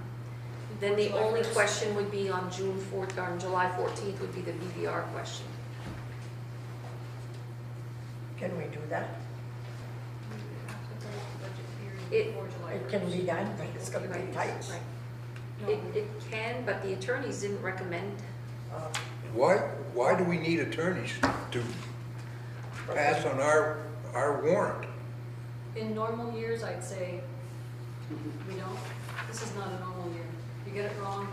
then the July only 1st. question would be on June 4th, or on July 14th would be the BVR question. Can we do that? It- It can be done, but it's gonna be tight. Right. It can, but the attorneys didn't recommend. Uh, Why do we need attorneys to pass on our warrant? In normal years, I'd say we don't. This is not a normal year. You get it wrong,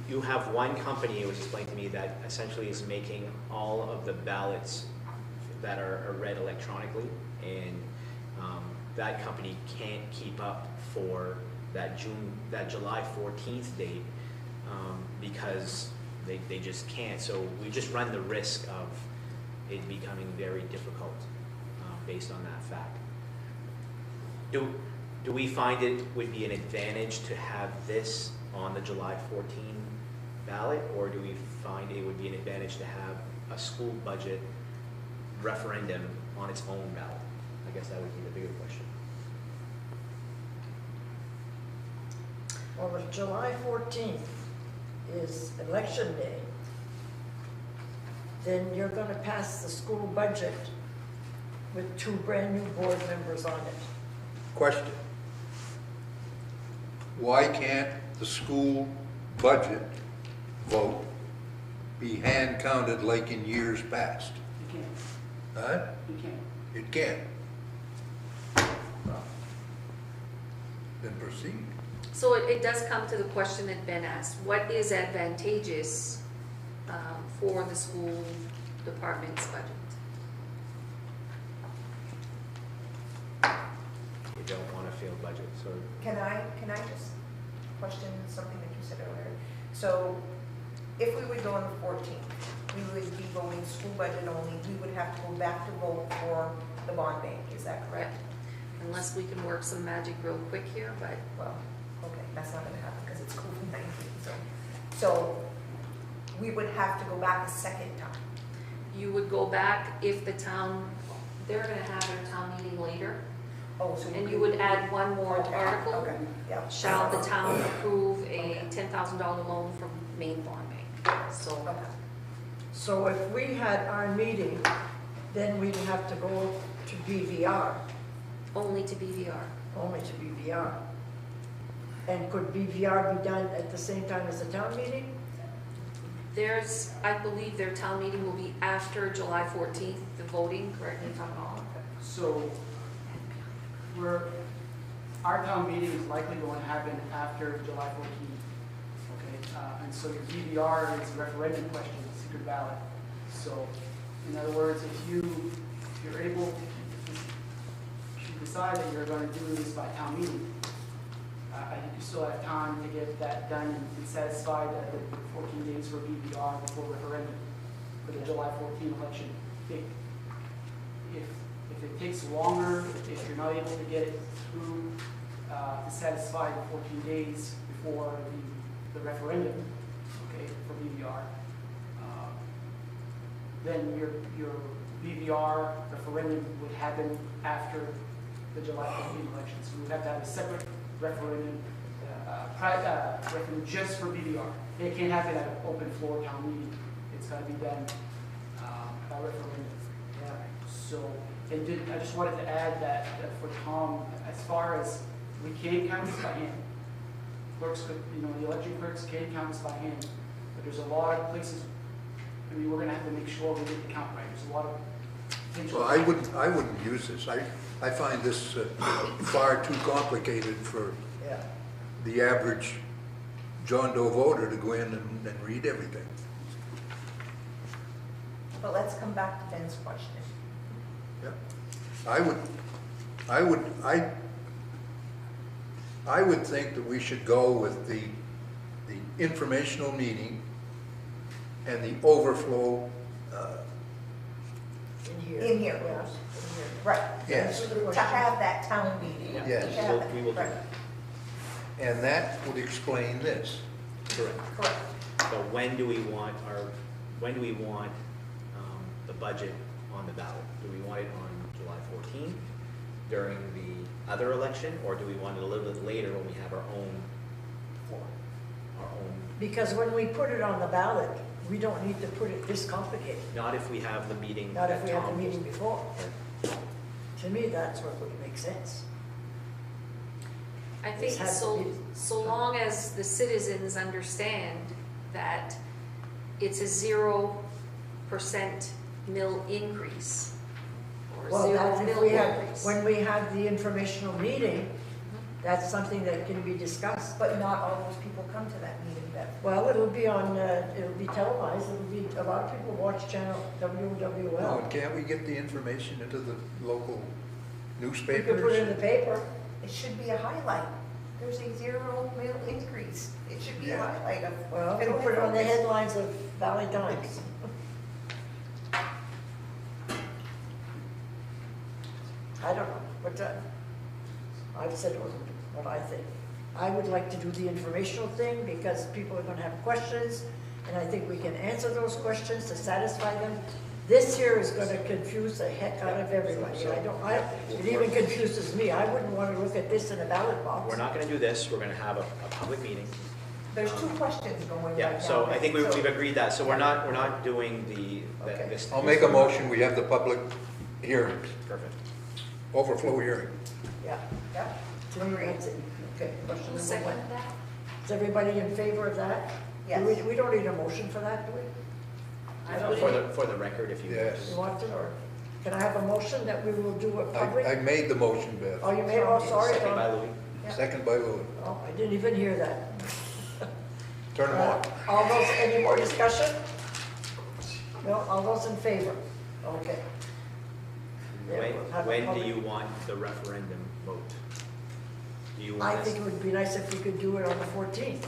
You have one company, it was explained to me, that essentially is making all of the ballots that are read electronically, and that company can't keep up for that July 14th date, because they just can't. So we just run the risk of it becoming very difficult based on that fact. Do we find it would be an advantage to have this on the July 14 ballot, or do we find it would be an advantage to have a school budget referendum on its own ballot? I guess that would be the bigger question. Well, if July 14th is election day, then you're gonna pass the school budget with 2 brand-new board members on it. Question. Why can't the school budget vote be hand counted like in years past? You can't, Huh? you can't. It can't. Then proceed. So it does come to the question that Ben asked, what is advantageous for the school department's budget? You don't want to fail budget, so Can I just question something that you said earlier? So if we would go on the 14th, we would be voting school budget only, we would have to go back to vote for the bond bank, is that correct? Unless we can work some magic real quick here, but Well, okay, that's not gonna happen because it's COVID-19, so we would have to go back a second time. you would go back if the town, they're gonna have their town meeting later, Oh, so. and you would add one more Okay, article. Okay, yeah. Shall the town approve a $10,000 loan from Maine Bond Bank? So, Okay. So if we had our meeting, then we'd have to go to BVR, only to BVR. only to BVR. And could BVR be done at the same time as the town meeting? There's, I believe their town meeting will be after July 14th, the voting, correct me if I'm wrong. So our town meeting is likely going to happen after July 14th. Okay, and so your DVR is a referendum question, secret ballot. So in other words, if you're able, if you decide that you're going to do this by town meeting, I think you still have time to get that done and satisfied the 14 days for BVR before referendum for the July 14 election. If it takes longer, if you're not able to get it through to satisfy the 14 days before the referendum, okay, for BVR, then your BVR referendum would happen after the July 14 election. So we would have to have a separate referendum, referendum just for BVR. It can't happen at an open floor town meeting. It's got to be done by referendum. So, I just wanted to add that for Tom, as far as we can count this by hand. Clerks could, the election clerks can count this by hand, but there's a lot of places. I mean, we're going to have to make sure we get the count right. There's a lot of potential. Well, I wouldn't use this. I find this far too complicated for the average John Doe voter to go in and read everything. But let's come back to Ben's question. Yeah. I would think that we should go with the informational meeting and the overflow. In here, right. Yes. To have that town meeting. Yes. To have that, We will do right. that. And that would explain this. Correct. Correct. So when do we want the budget on the ballot? Do we want it on July 14th during the other election, or do we want it a little bit later when we have our own? Because when we put it on the ballot, we don't need to put it this complicated. Not if we have the meeting. Not if that we have the Tom meeting was- before. To me, that's what would make sense. I think This has to be- so long as the citizens understand that it's a 0% mill increase or Well, that's if mill we have, increase. when we have the informational meeting, that's something that can be discussed. But not all those people come to that meeting, Bev. Well, it'll be on, it'll be televised, a lot of people watch channel Oh, WWL. and can't we get the information into the local We newspapers? could put it in the paper. It should be a highlight. There's a 0 mil increase. It should be a Yeah. highlight of. Well, we'll put it on the headlines of Valley Times. I don't know, but I've said what I think. I would like to do the informational thing because people are gonna have questions, and I think we can answer those questions to satisfy them. This here is gonna confuse the heck out of everybody. It even confuses me. I wouldn't wanna look at this in a ballot box. We're not gonna do this, we're gonna have a public meeting. There's 2 questions going right now. Yeah, so I think we've So- agreed that, so we're not doing Okay. this. I'll make a motion, we have the public hearings, Perfect. overflow hearing. Yeah. Yeah. That's it. Okay, question Who number seconded one. that? Is everybody in favor of that? Yes. We don't need a motion for that, do we? I would- For the record, if you. Yes. You want to, or can I have a motion that we will do a public? I made the motion, Beth. Oh, you made, oh, sorry, Second by Tom. Louis. Yeah. Second by Louis. Oh, I didn't even hear that. Turn them on. All those, any more discussion? No, all those in favor? Okay. Yeah, we'll have a When do public- you want the referendum vote? Do you I want us, think it would be nice if we could do it on the 14th.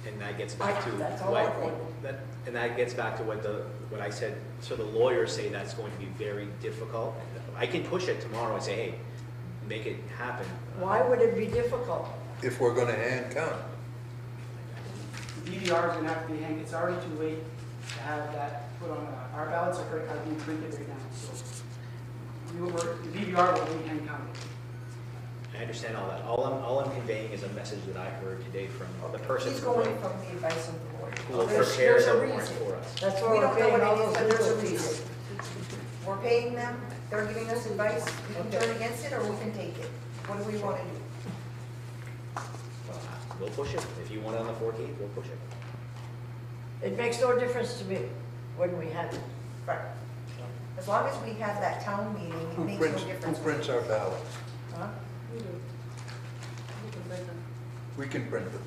and that gets back to That's all I what, think. and that gets back to what I said, so the lawyers say that's going to be very difficult. I can push it tomorrow and say, hey, make it happen. Why would it be difficult? If we're gonna hand count. DVR is gonna have to be hanged. It's already too late to have that put on, our ballots are being printed right now, so. The DVR will be hand counted. I understand all that. All I'm conveying is a message that I heard today from the person He's who going from the advice of the lawyer. will There's prepare a the warrant reason. for us. That's why We we're don't know paying what all it is, those but there's a legal reason. fees. We're paying them, they're giving us advice, we can turn against it or we can take it. What do we want to do? We'll push it. If you want it on the 14th, we'll push it. It makes no difference to me when we have it. Right. As long as we have that town meeting, it Who makes no prints, who difference. prints our ballots? Huh? We can print them.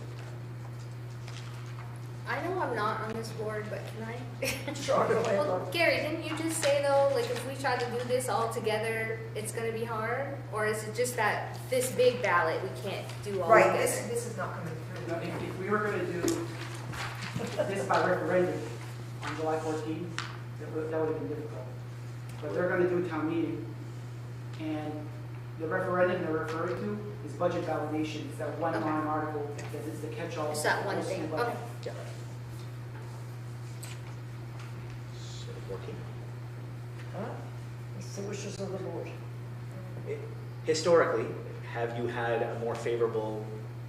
I know I'm not on this board, but can I? Sure, go ahead, Well, Laura. Gary, didn't you just say though, like if we try to do this all together, it's gonna be hard? Or is it just that this big ballot we can't do all Right, together? this is not coming through. Now, if we were gonna do this by referendum on July 14th, that would have been difficult. But they're gonna do a town meeting, and the referendum they're referring to is budget validation. It's that one Okay. line article that is the catch-all. Just that for one the thing, school budget. okay. Yeah. So 14. Huh? It's the wishes of the board. Historically, have you had a more favorable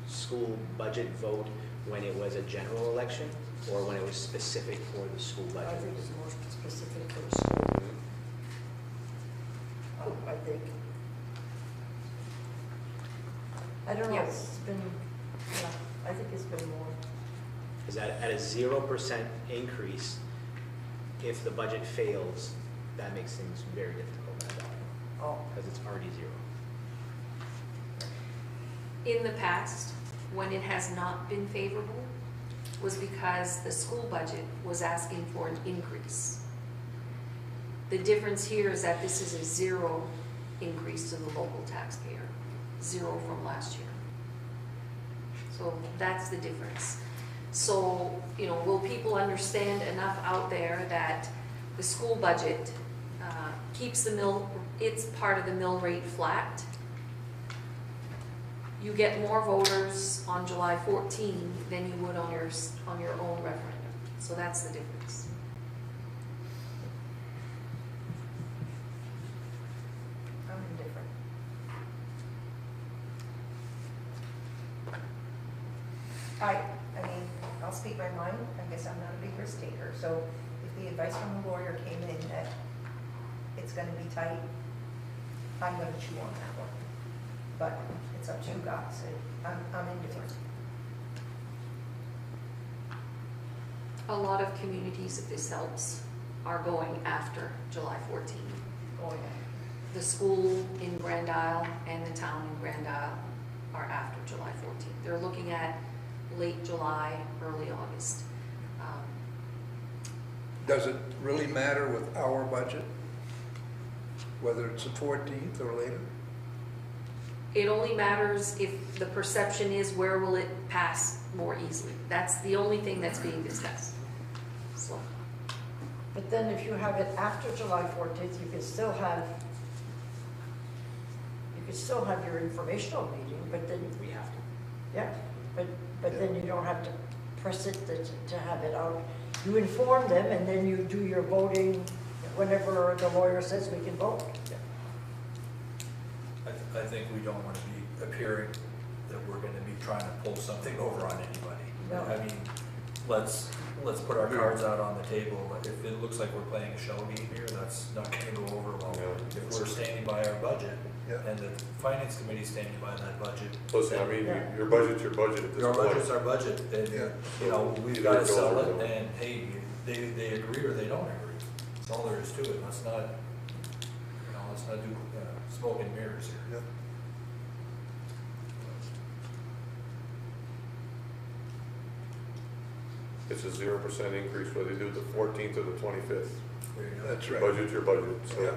school budget vote when it was a general election or when it was specific for the school I budget? think it's more specific for the school. I think. I don't know, Yes. it's been, yeah, I think it's been more. Is that at a 0% increase, if the budget fails, that makes things very difficult at that point, Oh, because it's already 0. In the past, when it has not been favorable, was because the school budget was asking for an increase. The difference here is that this is a 0 increase to the local taxpayer, 0 from last year. So that's the difference. So, you know, will people understand enough out there that the school budget keeps the it's part of the mill rate flat? You get more voters on July 14 than you would on your own referendum. So that's the difference. I'm indifferent. I mean, I'll speak my mind. I guess I'm not a big risk taker. So if the advice from the lawyer came in that it's gonna be tight, I'm gonna chew on that one. But it's up to you guys. I'm indifferent. A lot of communities, if this helps, are going after July 14. Oh, yeah. The school in Grand Isle and the town in Grand Isle are after July 14. They're looking at late July, early August. Does it really matter with our budget, whether it's the 14th or later? It only matters if the perception is where will it pass more easily. That's the only thing that's being discussed. So, but then if you have it after July 14th, you can still have your informational meeting, but then, We have to. yeah, but then you don't have to press it to have it out. You inform them and then you do your voting whenever the lawyer says we can vote. I think we don't want to be appearing that we're going to be trying to pull something over on anybody. No. I mean, let's put our cards out on the table. If it looks like we're playing a shell game here, that's not going to go over well. Yeah. If we're standing by our budget, Yeah. and the finance committee standing by that budget. Listen, I mean, Yeah. your budget's your budget at this Our point. budget's our budget, and, Yeah. you know, we've Either got to go sell or it, don't. and hey, they agree or they don't agree. That's all there is to it. Let's not, you know, let's not do smoke and mirrors here. Yep. It's a 0% increase whether you do the 14th or the 25th. That's Your right. budget's your budget, so Yeah.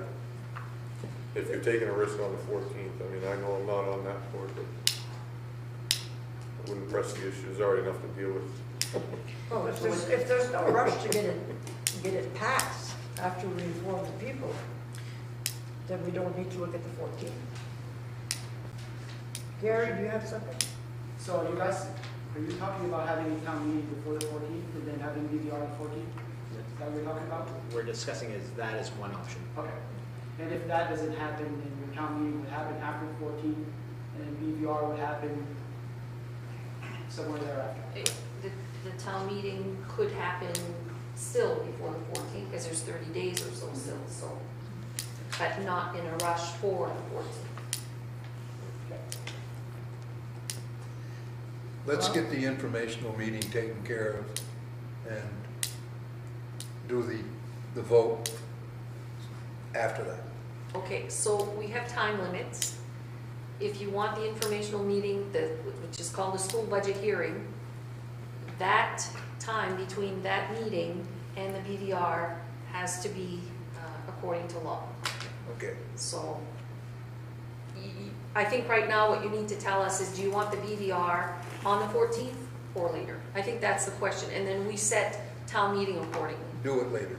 if you're taking a risk on the 14th, I mean, I know I'm not on that board, but I wouldn't press the issue, there's already enough to deal with. Well, if there's no rush to get it passed after we inform the people, then we don't need to look at the 14th. Gary, do you have something? So you guys, are you talking about having a town meeting before the 14th and then having BVR on the 14th? Is that what you're talking about? We're discussing that as one option. Okay. And if that doesn't happen, then your town meeting would happen after the 14th, and then BVR would happen somewhere thereafter. The town meeting could happen still before the 14th, because there's 30 days or so still, so, but not in a rush for the 14th. Let's get the informational meeting taken care of and do the vote after that. Okay, so we have time limits. If you want the informational meeting, which is called the school budget hearing, that time between that meeting and the BVR has to be according to law. Okay. So I think right now what you need to tell us is, do you want the BVR on the 14th or later? I think that's the question, and then we set town meeting accordingly. Do it later.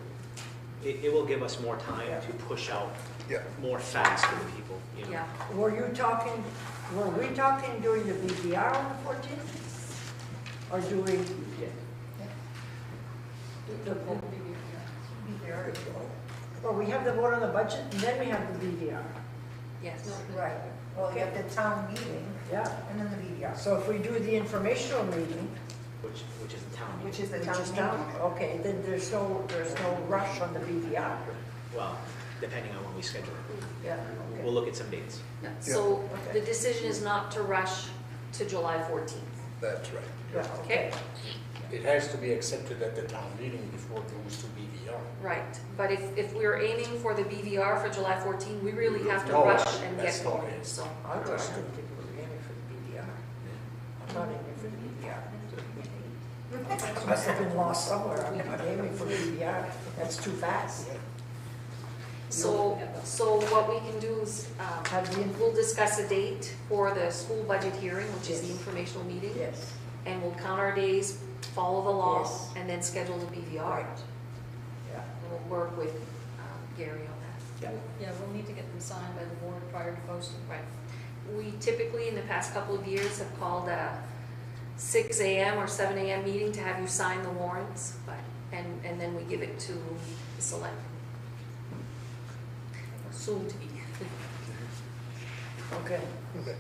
It will give us more time to push out Yeah. more facts for the people, you know. Yeah, Were we talking during the BDR on the 14th? Or do we? Well, we have the vote on the budget, and then we have the BDR. yes. Right, well, you have the town meeting Yeah. and then the BDR, So if we do the informational meeting, Which is the town meeting. which is the which town is meeting. down, okay, then there's no rush on the BDR. Well, depending on when we schedule it. Yeah, We'll okay. look at some dates. Yeah. So Okay. the decision is not to rush to July 14th. That's right. Yeah, okay. It has to be accepted at the town meeting before it goes to BVR. Right, but if we're aiming for the BVR for July 14, we really have to No, rush and that's get not going, it. so. I was thinking we were aiming for the BDR. I'm not aiming for the BDR. It must have been lost somewhere. I'm not aiming for the BDR. That's too fast. So what we can do is, Have the, we'll discuss a date for the school budget hearing, which is the Yes. informational meeting. yes. And we'll count our days, follow the law, Yes. and then schedule the BVR. Right. Yeah. And we'll work with Gary on that. Yeah, we'll need to get them signed by the board prior to posting. Right. We typically, in the past couple of years, have called a 6 a.m. or 7 a.m. meeting to have you sign the warrants, and then we give it to the select. Soon to be. Okay.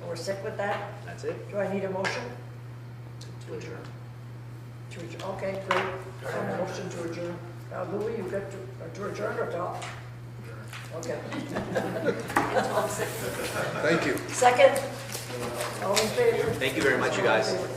We're set with that? That's it. Do I need a motion? To adjourn. Okay, great. So motion to adjourn. Louis, you got to adjourn or talk? Okay. And Tom said. Thank you. Second? All in favor? Thank you very much, you guys.